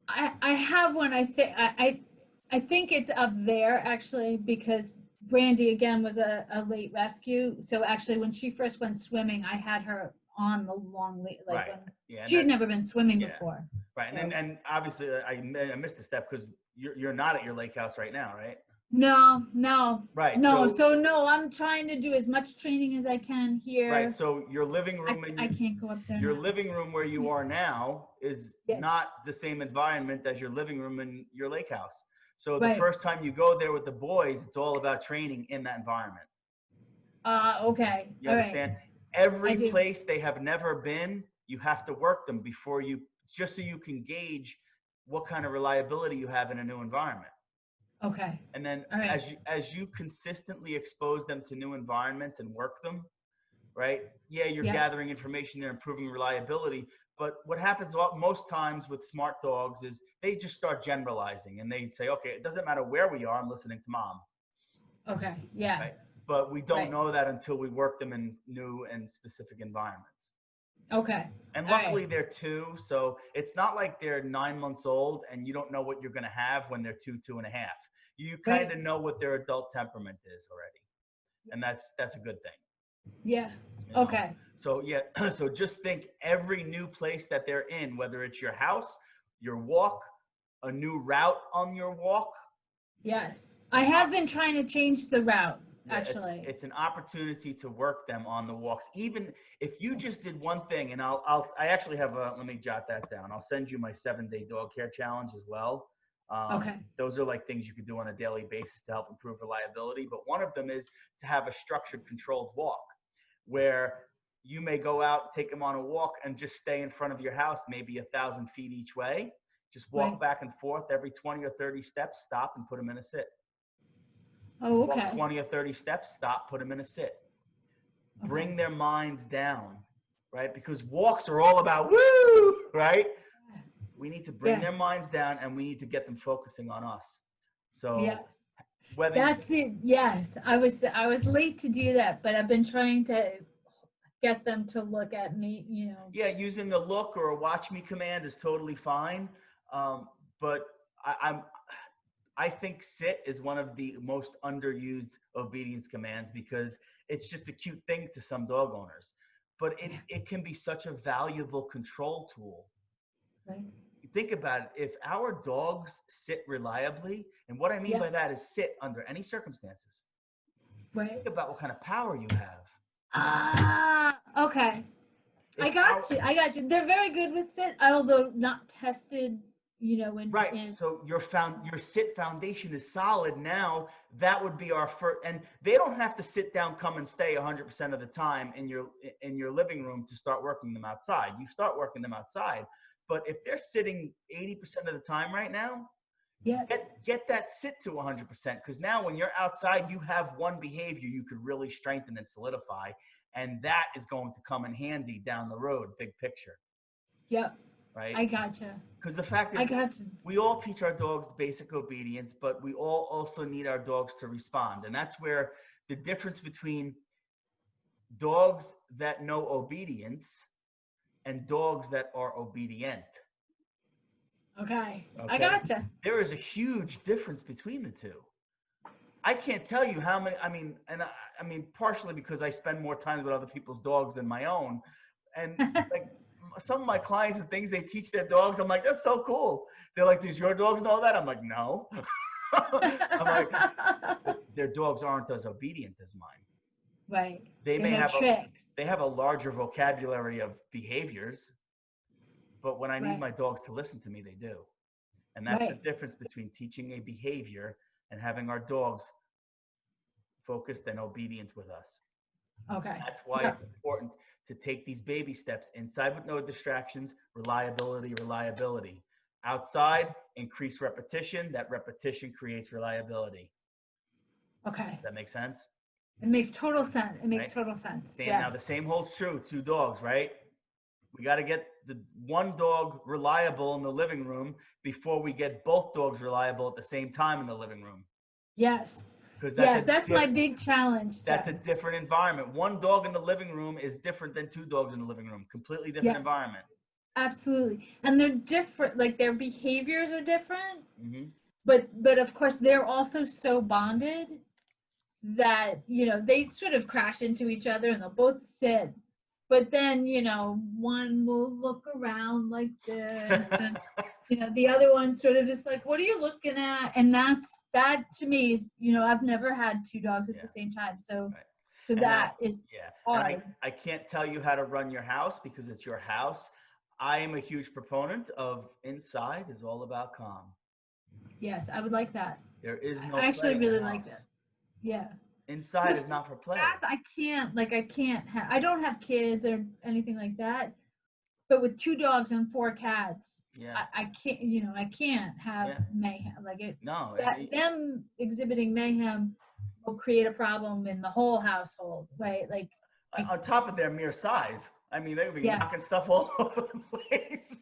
I have one. I think it's up there actually, because Brandy again was a late rescue. So actually when she first went swimming, I had her on the long leash. She had never been swimming before. Right. So. And obviously I missed a step because you're not at your lake house right now, right? No. Right. No. So I'm trying to do as much training as I can here. Right. So your living room I can't go up there. Your living room where you are now is not the same environment as your living room in your lake house. So the first time you go there with the boys, it's all about training in that environment. Okay. You understand? Right. Every place they have never been, you have to work them before just so you can gauge what kind of reliability you have in a new environment. Okay. And then as you consistently expose them to new environments and work them, right? Yeah, you're gathering information, they're improving reliability. But what happens most times with smart dogs is they just start generalizing and they say, okay, it doesn't matter where we are, I'm listening to mom. Okay. Yeah. Right? But we don't know that until we work them in new and specific environments. Okay. And luckily they're 2, so it's not like they're 9 months old and you don't know what you're going to have when they're 2.5. You kind of know what their adult temperament is already. And that's a good thing. Yeah. Okay. So so just think every new place that they're in, whether it's your house, your walk, a new route on your walk. Yes. I have been trying to change the route, actually. It's an opportunity to work them on the walks. Even if you just did one thing, and I actually have let me jot that down. I'll send you my 7-day dog care challenge as well. Okay. Those are like things you could do on a daily basis to help improve reliability. But one of them is to have a structured, controlled walk where you may go out, take them on a walk and just stay in front of your house, maybe 1,000 feet each way. Just walk back and forth every 20 or 30 steps, stop and put them in a sit. Oh, Walk okay. 20 or 30 steps, stop, put them in a sit. Okay. Bring their minds down, right? Because walks are all about woo, right? We need to bring Yeah. their minds down, and we need to get them focusing on us. So Yes. whether That's it. Yes. I was late to do that, but I've been trying to get them to look at me, yeah, using a look or a watch me command is totally fine. But I think sit is one of the most underused obedience commands because it's just a cute thing to some dog owners. But it can be such a valuable control tool. Right. Think about it. If our dogs sit reliably, and what I mean Yeah. by that is sit under any circumstances, Right. think about what kind of power you have. Ah, okay. I got you. They're very good with sit, although not tested, Right. in So your sit foundation is solid now. That would be our first, and they don't have to sit down, come and stay 100% of the time in your living room to start working them outside. You start working them outside, but if they're sitting 80% of the time right now, yeah. get that sit to 100% because now when you're outside, you have one behavior you could really strengthen and solidify, and that is going to come in handy down the road, big picture. Yep. Right. I gotcha. Because the fact I is, gotcha. we all teach our dogs basic obedience, but we all also need our dogs to respond. And that's where the difference between dogs that know obedience and dogs that are obedient. Okay. I Okay. gotcha. There is a huge difference between the two. I can't tell you how many, I mean, partially because I spend more time with other people's dogs than my own. And like some of my clients and things they teach their dogs, I'm like, that's so cool. They're like, does your dogs know that? I'm like, no. I'm like, but their dogs aren't as obedient as mine. Right. They may know have tricks. they have a larger vocabulary of behaviors, but when I need Right. my dogs to listen to me, they do. And that's Right. the difference between teaching a behavior and having our dogs focused and obedient with us. Okay. That's why it's important to take these baby steps inside with no distractions, reliability. Outside, increase repetition. That repetition creates reliability. Okay. Does that make sense? It makes total sense. It makes Right? total sense. Now the same holds true, 2 dogs, right? We got to get the one dog reliable in the living room before we get both dogs reliable at the same time in the living room. Yes. Because that's my big challenge. That's a different environment. One dog in the living room is different than 2 dogs in the living room. Completely different environment. Absolutely. And they're different, like their behaviors are different. Mm-hmm. But of course they're also so bonded that, they sort of crash into each other and they'll both sit. But then, one will look around like this and the other one sort of just like, what are you looking at? And that to me is, I've never had 2 dogs at the same time. So so that is hard. And I can't tell you how to run your house because it's your house. I am a huge proponent of inside is all about calm. Yes, I would like that. There is no I actually play in really the like house. that. Yeah. Inside is not for play. I don't have kids or anything like that. But with 2 dogs and 4 cats, I can't, I can't have mayhem. Like it. No. Them exhibiting mayhem will create a problem in the whole household, right? Like on top of their mere size. I mean, they would be knocking stuff all over the place.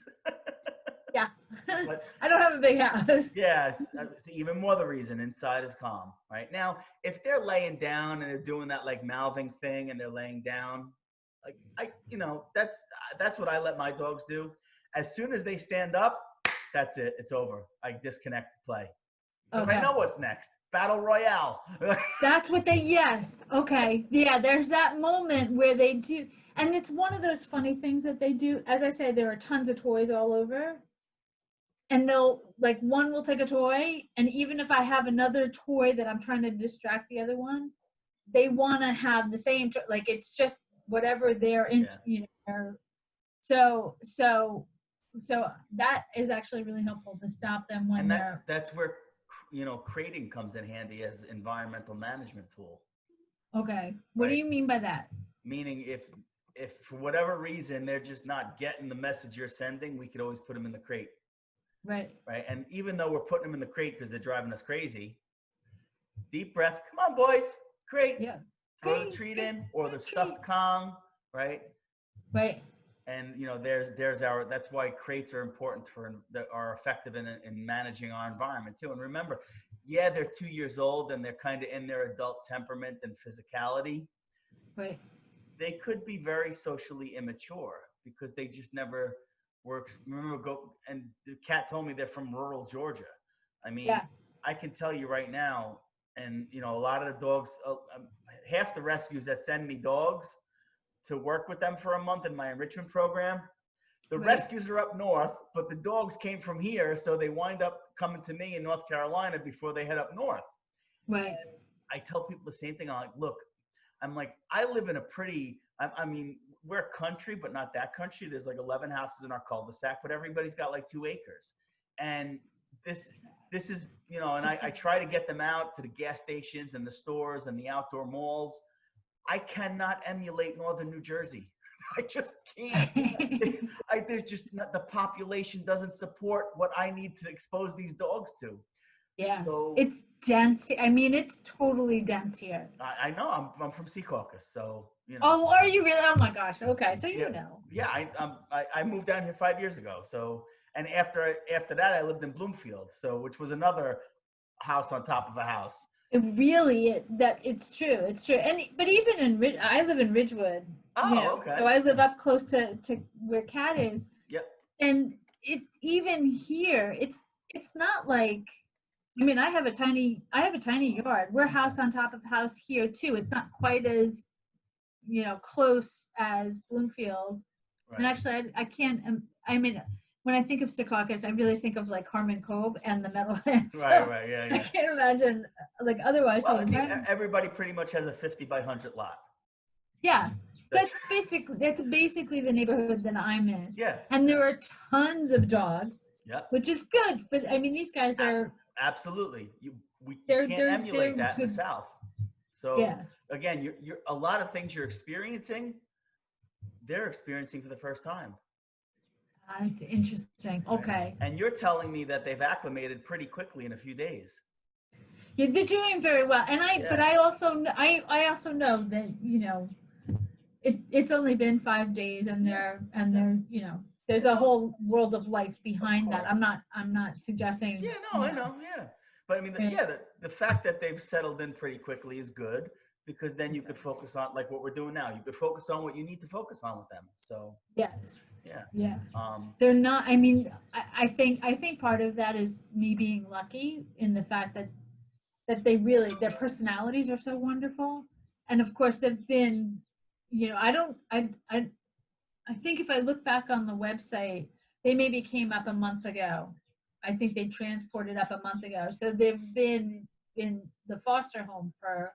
Yeah. But I don't have a big house. Yes. Even more the reason inside is calm. Right now, if they're laying down and they're doing that like mouthing thing and they're laying down, like that's what I let my dogs do. As soon as they stand up, that's it. It's over. I disconnect the play. Because I know what's next. Battle Royale. That's what okay. Yeah, there's that moment where they do, and it's one of those funny things that they do. As I say, there are tons of toys all over. And they'll, like, one will take a toy, and even if I have another toy that I'm trying to distract the other one, they want to have the same like it's just whatever they're in, so that is actually really helpful to stop them when that's where crating comes in handy as environmental management tool. Okay. What do you mean by that? Meaning if for whatever reason they're just not getting the message you're sending, we could always put them in the crate. Right. And even though we're putting them in the crate because they're driving us crazy, deep breath. Come on, boys. Great. Yeah. Throw the Great, treat great, in or the great stuffed treat. Kong, right? Right. And there's our, that's why crates are important that are effective in managing our environment too. And remember, yeah, they're 2 years old and they're kind of in their adult temperament and physicality. Right. They could be very socially immature because they just never works. Remember, and the cat told me they're from rural Georgia. I mean, Yeah. I can tell you right now, and a lot of the dogs, half the rescues that send me dogs to work with them for a month in my enrichment program, the Right. rescues are up north, but the dogs came from here, so they wind up coming to me in North Carolina before they head up north. Right. I tell people the same thing. I'm like, look, I live in a pretty, I mean, we're country, but not that country. There's like 11 houses in our cul-de-sac, but everybody's got like 2 acres. And this is, and I try to get them out to the gas stations and the stores and the outdoor malls. I cannot emulate Northern New Jersey. I just can't. There's just not, the population doesn't support what I need to expose these dogs to. Yeah. So It's dense. I mean, it's totally dense here. I know I'm from Secaucus, so Oh, are you really? Oh my gosh. Okay, so yeah, you know. yeah. I moved down here 5 years ago. So, and after that, I lived in Bloomfield, so which was another house on top of a house. It really it's true. It's true. And but even in I live in Ridgewood. Oh, okay. So I live up close to where Cat is. Yep. And even here, it's not like, I mean, I have a tiny yard. We're house on top of house here too. It's not quite as close as Bloomfield. Right. And actually, I can't. I mean, when I think of Secaucus, I really think of like Harmon Cove and the Meadowlands. Right. Right. Yeah. I can't imagine like otherwise. Well, I mean, everybody pretty much has a 50 by 100 lot. Yeah, that's basically the neighborhood that I'm in. Yeah. And there are tons of dogs. Yep. Which is good. But I mean, these guys are absolutely. We they're can't emulate that good. in the South. So yeah. Again, you're a lot of things you're experiencing, they're experiencing for the first time. It's interesting. Okay. And you're telling me that they've acclimated pretty quickly in a few days. Yeah, they're doing very well. And but I also know that it's only been 5 days, and they're there's a whole world of life behind that. I'm not suggesting. Yeah, no, I know. Yeah, but I mean, the fact that they've settled in pretty quickly is good, because then you could focus on like what we're doing now. You could focus on what you need to focus on with them. So yes. Yeah. They're not. I mean, I think part of that is me being lucky in the fact that their personalities are so wonderful, and of course they've been. I think if I look back on the website, they maybe came up a month ago. I think they transported up a month ago. So they've been in the foster home for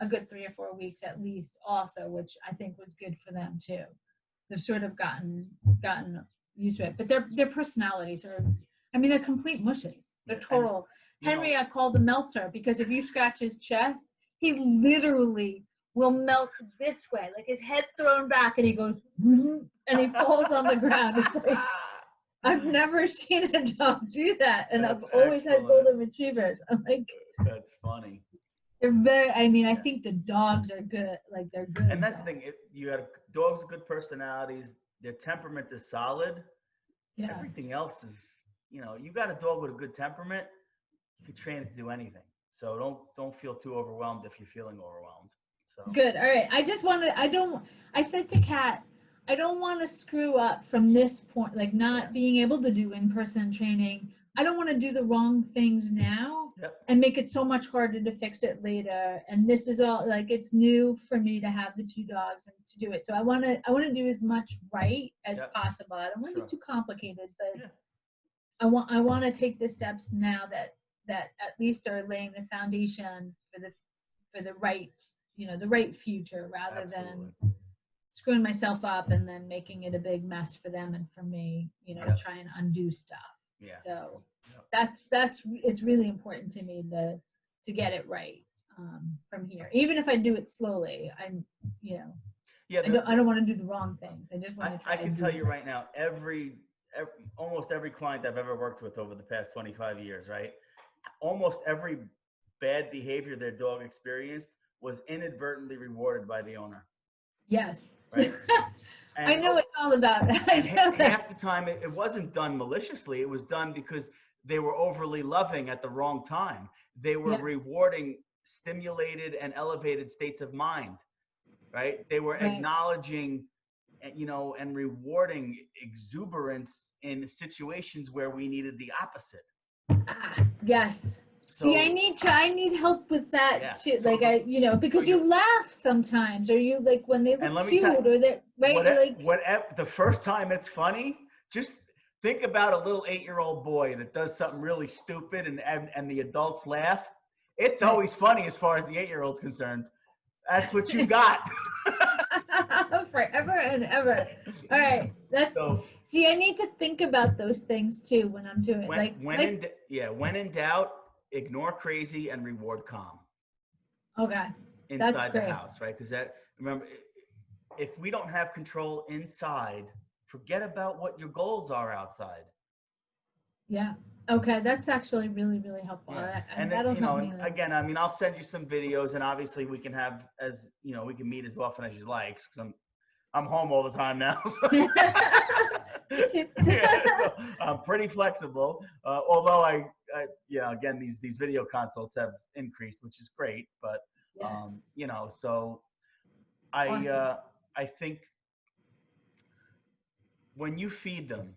a good 3 or 4 weeks at least also, which I think was good for them too. They've sort of gotten used to it. But their personalities are, I mean, they're complete mushes. They're total. Henry, I call the melter, because if you scratch his chest, he literally will melt this way, like his head thrown back, and he goes, and he falls on the ground. It's like, I've never seen a dog do that, and I've always had golden retrievers. I'm like, that's funny. They're very. I mean, I think the dogs are good. Like they're good. And that's the thing. If you have dogs with good personalities, their temperament is solid. Yeah. Everything else is, you got a dog with a good temperament, you can train it to do anything. So don't feel too overwhelmed if you're feeling overwhelmed. So good. All right. I said to Kat, I don't want to screw up from this point, like not being able to do in-person training. I don't want to do the wrong things now and make it so much harder to fix it later. And this is all like, it's new for me to have the 2 dogs and to do it. So I want to do as much right as possible. I don't want to be too complicated, but I want to take the steps now that at least are laying the foundation for the right, the right future, rather than screwing myself up and then making it a big mess for them and for me, trying to undo stuff. Yeah. So it's really important to me to get it right from here. Even if I do it slowly, I don't want to do the wrong things. I just want to try. I can tell you right now, almost every client I've ever worked with over the past 25 years, right? Almost every bad behavior their dog experienced was inadvertently rewarded by the owner. Yes. Right. I know it's all about that. And half the time it wasn't done maliciously. It was done because they were overly loving at the wrong time. They were rewarding stimulated and elevated states of mind, right? They were acknowledging, and rewarding exuberance in situations where we needed the opposite. Yes. So, see, I need help with that too. So like because you laugh sometimes, or you like when they look cute, or they're whatever. The first time it's funny, just think about a little 8-year-old boy that does something really stupid, and the adults laugh. It's always funny as far as the 8-year-old's concerned. That's what you got. Forever and ever. All right. See, I need to think about those things too when I'm doing it. When in doubt, ignore crazy and reward calm. Okay. Inside the house, right? Because remember, if we don't have control inside, forget about what your goals are outside. Yeah. Okay. That's actually really, really helpful. Yeah. And that'll help me. Again, I mean, I'll send you some videos, and obviously we can have we can meet as often as you like, because I'm home all the time now. So. Me too. So I'm pretty flexible. Although again, these video consults have increased, which is great. But so I think when you feed them,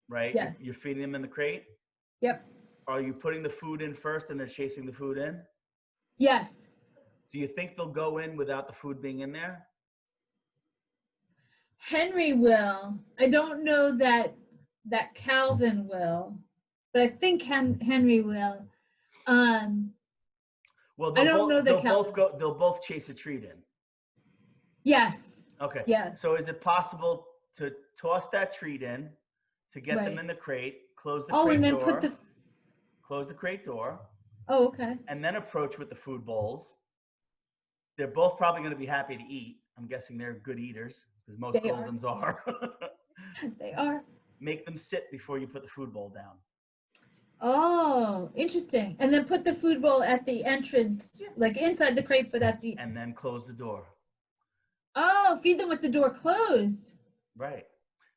right? Yes. You're feeding them in the crate. Yep. Are you putting the food in first and they're chasing the food in? Yes. Do you think they'll go in without the food being in there? Henry will. I don't know that Calvin will, but I think Henry will. Well, I don't know that they'll both chase a treat in. Yes. Okay. Yeah. So is it possible to toss that treat in, to get them in the crate, close the crate door, close the crate door. Oh, okay. And then approach with the food bowls. They're both probably going to be happy to eat. I'm guessing they're good eaters, because most Goldens are. They are. Make them sit before you put the food bowl down. Oh, interesting. And then put the food bowl at the entrance, like inside the crate, but at the... And then close the door. Oh, feed them with the door closed. Right.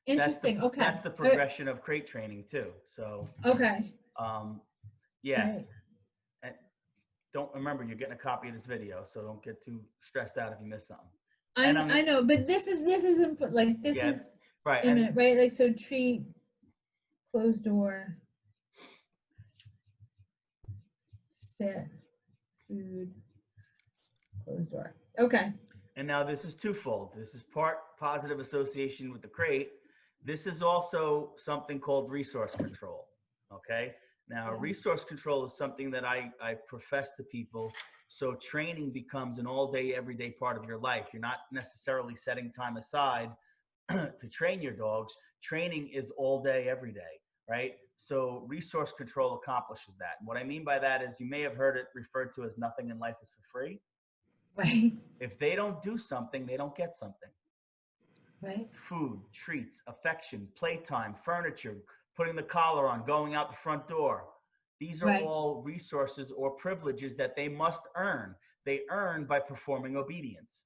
Interesting. Okay. That's the progression of crate training too. So. Okay. Yeah. Right. And don't remember, you're getting a copy of this video, so don't get too stressed out if you miss something. I know, but this is input. Like this is right. Right. Like so, treat, closed door, sit, food, closed door. Okay. And now this is twofold. This is part positive association with the crate. This is also something called resource control. Okay. Now, resource control is something that I profess to people. So training becomes an all-day, everyday part of your life. You're not necessarily setting time aside to train your dogs. Training is all day, every day, right? So resource control accomplishes that. And what I mean by that is, you may have heard it referred to as nothing in life is for free. Right. If they don't do something, they don't get something. Right. Food, treats, affection, playtime, furniture, putting the collar on, going out the front door. These are all resources or privileges that they must earn. They earn by performing obedience.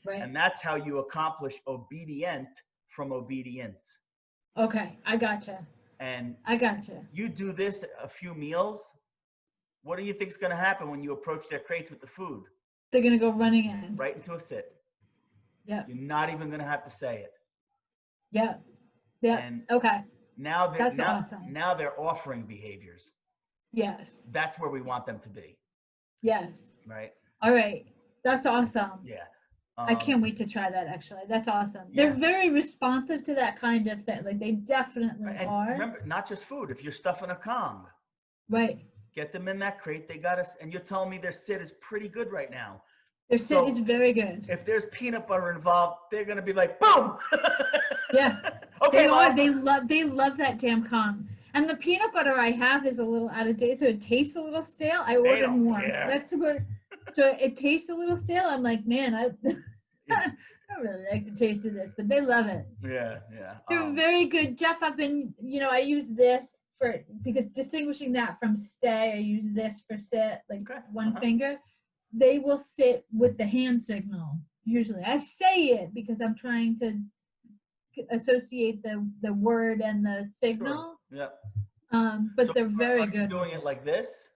Right. And that's how you accomplish obedient from obedience. Okay, I gotcha. And I gotcha. You do this a few meals, what do you think is going to happen when you approach their crates with the food? They're going to go running in. Right into a sit. Yeah. You're not even going to have to say it. Yeah. Yeah. And okay. Now that's awesome. Now they're offering behaviors. Yes. That's where we want them to be. Yes. Right. All right. That's awesome. Yeah. I can't wait to try that, actually. That's awesome. Yeah. They're very responsive to that kind of thing. Like, they definitely are. Remember, not just food. If you're stuffing a Kong. Right. Get them in that crate. They got us. And you're telling me their sit is pretty good right now. Their sit is very good. If there's peanut butter involved, they're going to be like, boom. Yeah. Okay, they love that damn Kong. And the peanut butter I have is a little out of date, so it tastes a little stale. I ordered more. That's what. So it tastes a little stale. I'm like, man, I don't really like the taste of this, but they love it. Yeah, yeah. They're very good. Jeff, I've been, I use this because distinguishing that from stay, I use this for sit, like Okay. one finger. They will sit with the hand signal. Usually, I say it because I'm trying to associate the word and the signal. Sure. Yep. But So they're very are you good. doing it like this?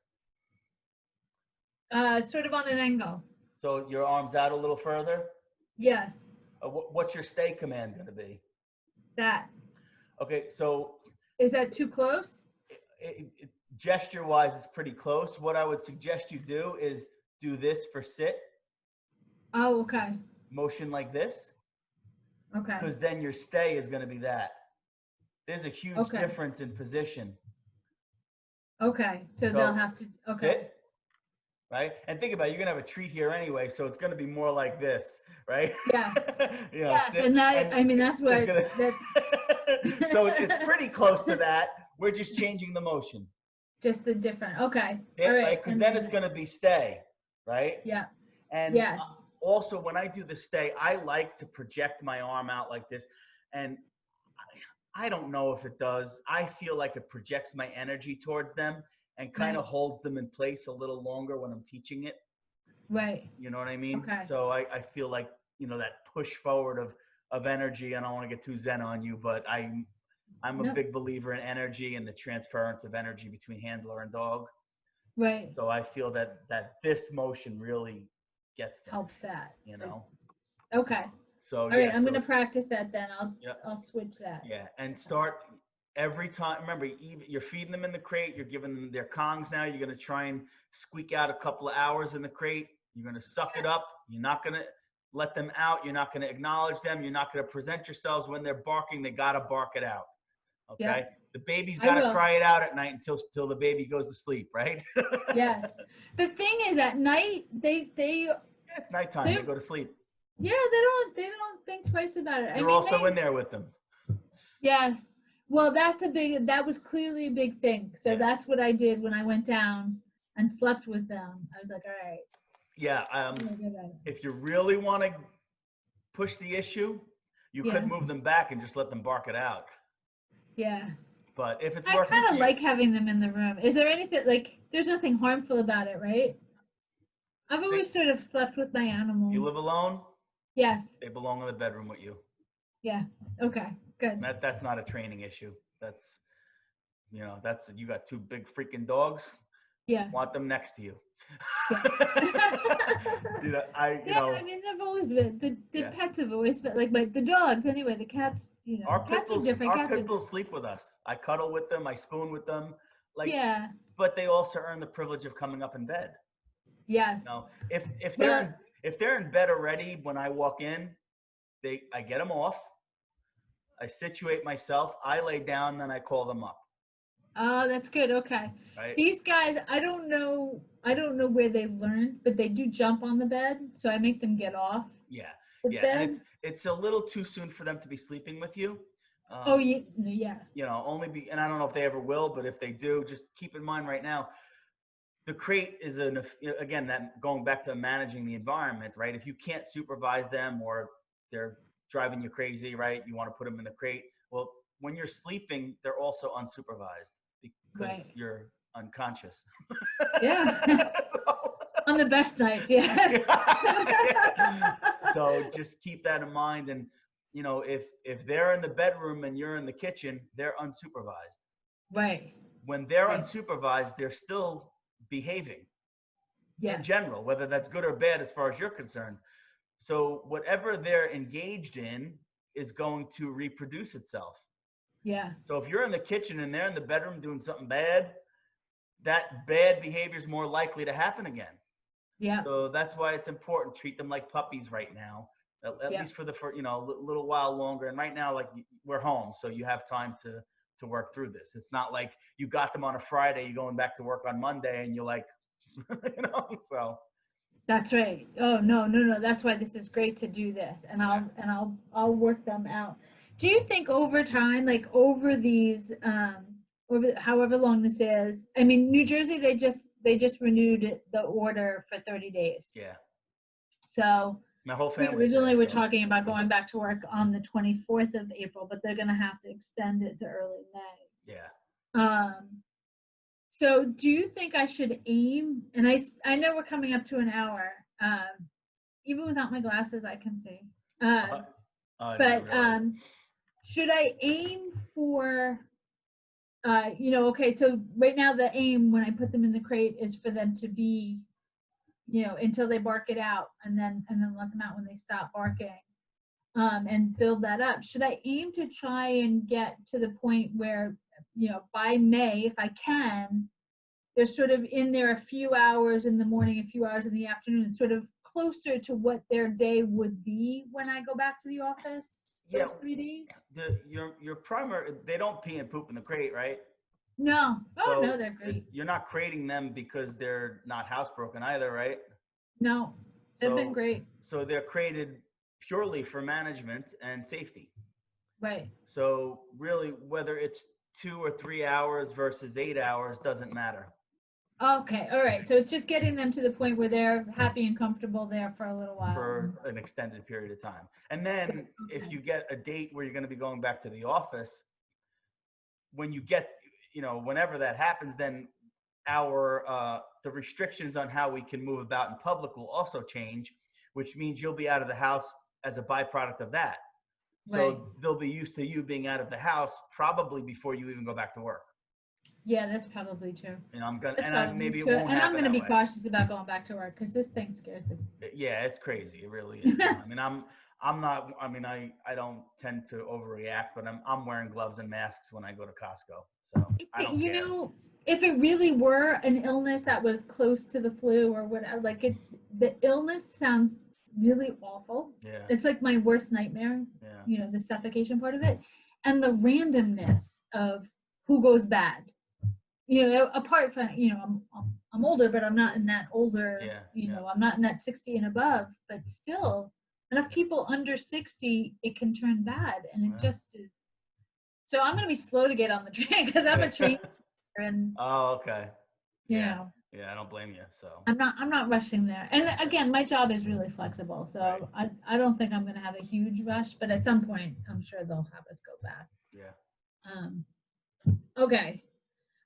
Sort of on an angle. So your arms out a little further? Yes, What's your stay command going to be? that. Okay, so Is that too close? gesture-wise, it's pretty close. What I would suggest you do is do this for sit, Oh, okay. motion like this, Okay. because then your stay is going to be that. There's a huge Okay. difference in position. Okay. So they'll have to. Okay. Sit, right? And think about it, you're going to have a treat here anyway, so it's going to be more like this, right? Yes. You know, Yes, sit, and that, I mean, that's what, that's so it's pretty close to that. We're just changing the motion. just the different, okay, Yeah, all right. right? Because then it's going to be stay, right? Yeah, And yes. also, when I do the stay, I like to project my arm out like this. And I don't know if it does. I feel like it projects my energy towards them and kind of Right. holds them in place a little longer when I'm teaching it. Right. You know what I mean? Okay. So I feel like, you know, that push forward of energy. I don't want to get too zen on you, but I'm a big believer in energy and the transference of energy between handler and dog. Right. So I feel that this motion really gets them, Helps that. you know? Okay. So All right, yeah, I'm so, going to practice that then. Yep. I'll switch that. yeah, and start every time. Remember, you're feeding them in the crate. You're giving them their Kongs now. You're going to try and squeak out a couple of hours in the crate. You're going to suck it up. You're not going to let them out. You're not going to acknowledge them. You're not going to present yourselves when they're barking. They got to bark it out. Okay. Yep. The baby's I got to will. cry it out at night until the baby goes to sleep, right? Yes. The thing is, at night, they Yeah, it's nighttime. They they're- go to sleep. yeah, they don't think twice about it. You're also in there with them. Yes. Well, that was clearly a big thing. So Yeah. that's what I did when I went down and slept with them. I was like, all right. Yeah. I'm gonna do that. If you really want to push the issue, you Yeah. could move them back and just let them bark it out. Yeah. But if it's I working, kind for of you- like having them in the room. Is there anything, like, there's nothing harmful about it, right? I've always sort of slept with my animals. you live alone, Yes. they belong in the bedroom with you. Yeah. Okay. Good. That's not a training issue. That's, you know, you got two big freaking dogs. Yeah. Want them next to you. Yeah. You know, I mean, they've always been, the Yeah. pets have always been, like, the dogs anyway, the cats, you know, our cats pit are different. our Cats pit are, bulls sleep with us. I cuddle with them. I spoon with them. Like, yeah. but they also earn the privilege of coming up in bed. Yes. You know, if they're in bed already when I walk in, I get them off. I situate myself. I lay down, then I call them up. Oh, that's good. Okay. Right. These guys, I don't know where they learned, but they do jump on the bed, so I make them get off. Yeah. the Yeah. bed. And it's a little too soon for them to be sleeping with you. Oh, yeah. You know, and I don't know if they ever will, but if they do, just keep in mind right now, the crate is again, that going back to managing the environment, right? If you can't supervise them or they're driving you crazy, right? You want to put them in the crate. Well, when you're sleeping, they're also unsupervised because Right. you're unconscious. Yeah. So, On the best nights, yeah. so just keep that in mind. And, you know, if they're in the bedroom and you're in the kitchen, they're unsupervised. Right. When they're Right. unsupervised, they're still behaving Yeah. in general, whether that's good or bad as far as you're concerned. So whatever they're engaged in is going to reproduce itself. Yeah. So if you're in the kitchen and they're in the bedroom doing something bad, that bad behavior is more likely to happen again. Yeah. So that's why it's important. Treat them like puppies right now, at Yeah. least for a little while longer. And right now, like, we're home, so you have time to work through this. It's not like you got them on a Friday, you're going back to work on Monday, and you're like, you know, so. That's right. Oh, no. That's why this is great to do this. And I'll work them out. Do you think over time, like over these, over however long this is, I mean, New Jersey, they just renewed the order for 30 days. Yeah. So My whole we family. originally were talking about going back to work on the 24th of April, but they're going to have to extend it to early May. Yeah. So do you think I should aim, and I know we're coming up to an hour, even without my glasses, I can see. But really. should I aim for, okay, so right now the aim when I put them in the crate is for them to be, until they bark it out, and then let them out when they stop barking, and build that up. Should I aim to try and get to the point where, by May, if I can, they're sort of in there a few hours in the morning, a few hours in the afternoon, sort of closer to what their day would be when I go back to the office Yeah. those 3 days? Your primary, they don't pee and poop in the crate, right? No. Oh, So no, they're great. you're not crating them because they're not housebroken either, right? No, they've been great. So they're crated purely for management and safety. Right. So really, whether it's 2 or 3 hours versus 8 hours doesn't matter. Okay. All right. So it's just getting them to the point where they're happy and comfortable there for a little while. For an extended period of time. And then if you get a date where you're going to be going back to the office, when you get, whenever that happens, then the restrictions on how we can move about in public will also change, which means you'll be out of the house as a byproduct of that. So Right. they'll be used to you being out of the house probably before you even go back to work. Yeah, that's probably true. And I'm gonna, That's and I, probably maybe it true. won't And I'm happen going to that be way. cautious about going back to work because this thing scares me. Yeah, it's crazy. It really is. I mean, I'm not. I mean, I don't tend to overreact, but I'm wearing gloves and masks when I go to Costco, so I don't care. If it really were an illness that was close to the flu or whatever, the illness sounds really awful. Yeah. It's like my worst nightmare. Yeah. The suffocation part of it, and the randomness of who goes bad. Apart from, I'm older, but I'm not in that older, I'm not in that 60 and above, but still enough people under 60, it can turn bad. And it just is. So I'm going to be slow to get on the train because I'm a trainer. And, oh, okay. Yeah, I don't blame you. So I'm not rushing there. And again, my job is really flexible. So Right. I don't think I'm going to have a huge rush, but at some point I'm sure they'll have us go back. Yeah. Okay.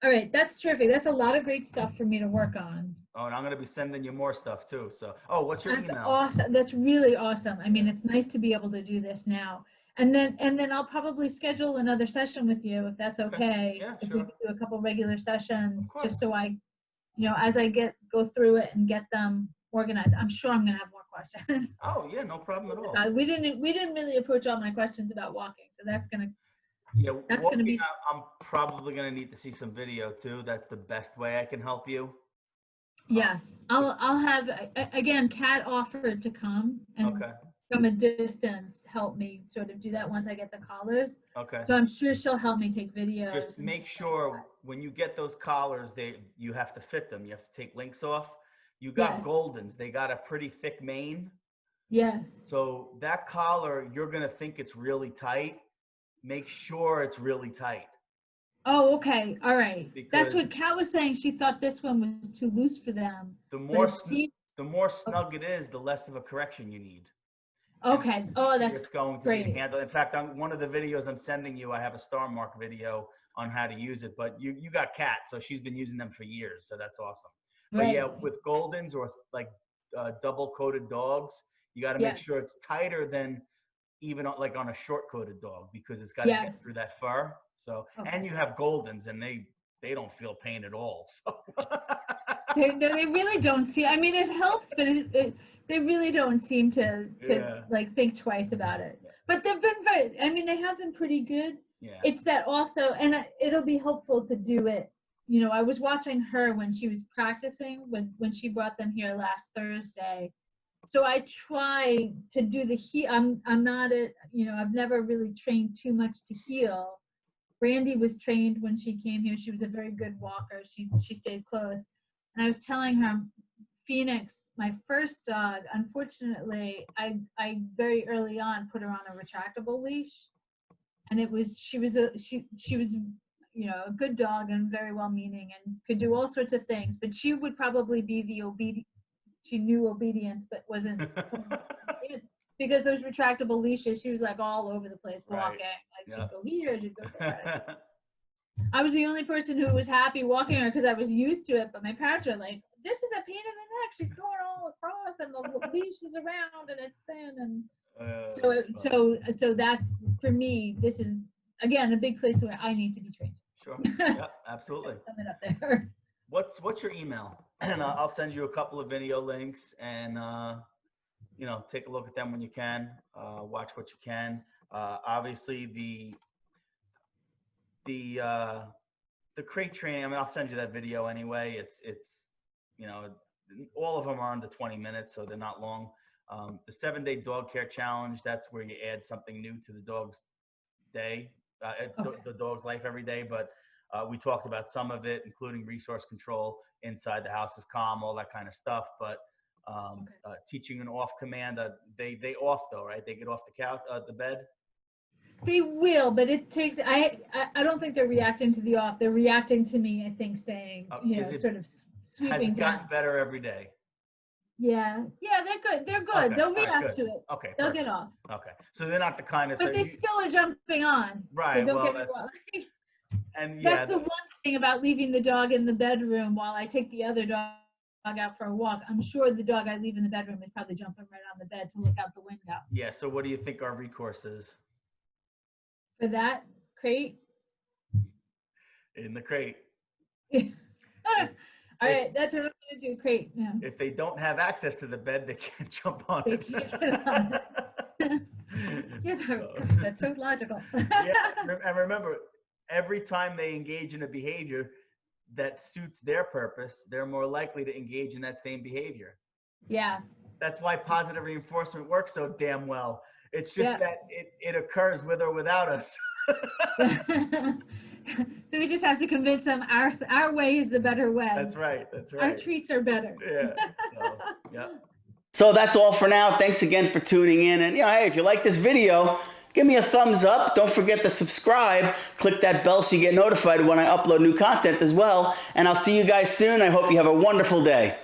All right, that's terrific. That's a lot of great stuff for me to work on. Oh, and I'm going to be sending you more stuff too. So, what's your That's email? awesome. That's really awesome. I mean, it's nice to be able to do this now. And then I'll probably schedule another session with you if that's okay. Yeah, if sure. we could do a couple regular sessions, Of course. just so I, as I go through it and get them organized. I'm sure I'm gonna have more questions. Oh yeah, no problem at all. We didn't really approach all my questions about walking, so that's gonna. Yeah, that's walking, gonna be. I'm probably going to need to see some video too. That's the best way I can help you. Yes, I'll have, again, Kat offered to come and from a distance help me sort of do that once I get the collars. Okay. So I'm sure she'll help me take videos. Just make sure when you get those collars, you have to fit them. You have to take links off. You got Goldens. They got a pretty thick mane. Yes. So that collar, you're going to think it's really tight. Make sure it's really tight. Oh, okay. All right. That's what Kat was saying. She thought this one was too loose for them. The more snug it is, the less of a correction you need. Okay. Oh, that's it's going to be handled. In fact, on one of the videos I'm sending you, I have a star mark video on how to use it. But you got Kat, so she's been using them for years, so that's awesome. But yeah, with Goldens or like double coated dogs, you got to make sure it's tighter than even like on a short coated dog because it's got to get through that fur. So and you have Goldens and they don't feel pain at all. So. they really don't see. I mean, it helps, but they really don't seem to like think twice about it. But they've been they have been pretty good. Yeah. It's that also, and it'll be helpful to do it. I was watching her when she was practicing when she brought them here last Thursday. So I try to do the heel. I'm not I've never really trained too much to heel. Brandy was trained when she came here. She was a very good walker. She stayed close. And I was telling her, Phoenix, my first dog, unfortunately, I very early on put her on a retractable leash. And she was a good dog and very well meaning and could do all sorts of things, but she would probably be the obedient. She knew obedience, but wasn't because those retractable leashes, she was like all over the place walking. Like she'd go here, she'd go there. I was the only person who was happy walking her because I was used to it. But my parents are like, "This is a pain in the neck. She's going all across, and the leash is around, and it's thin." And so that's for me. This is again a big place where I need to be trained. Sure. Yeah, absolutely. Sum it up there. What's your email? And I'll send you a couple of video links, and take a look at them when you can. Watch what you can. Obviously, the crate training. I mean, I'll send you that video anyway. It's all of them are under 20 minutes, so they're not long. The 7-day dog care challenge. That's where you add something new to the dog's day, the dog's life every day. But we talked about some of it, including resource control, inside the house is calm, all that kind of stuff. But teaching an off command, they off though, right? They get off the couch, the bed. They will, but it takes. I don't think they're reacting to the off. They're reacting to me. I think saying, sort of sweeping Has it gotten down. better every day? Yeah, they're good. They're good. Okay. They'll react to it. Okay. They'll Perfect. get off. Okay. So they're not the kind of. But they still are jumping on. Right. So don't Well, get me wrong. and That's the one thing about leaving the dog in the bedroom while I take the other dog out for a walk. I'm sure the dog I leave in the bedroom is probably jumping right on the bed to look out the window. Yeah. So what do you think our recourse is? For that crate? In the crate. All right, that's what I'm going to do, crate now. If they don't have access to the bed, they can't jump on They it. can't get on it. Yeah, that's so logical. Yeah, and remember, every time they engage in a behavior that suits their purpose, they're more likely to engage in that same behavior. Yeah. That's why positive reinforcement works so damn well. It's just that it occurs with or without us. So we just have to convince them our way is the better way. That's right. Our treats are better. Yeah. So, yeah. So that's all for now. Thanks again for tuning in. And hey, if you like this video, give me a thumbs up. Don't forget to subscribe. Click that bell so you get notified when I upload new content as well. And I'll see you guys soon. I hope you have a wonderful day.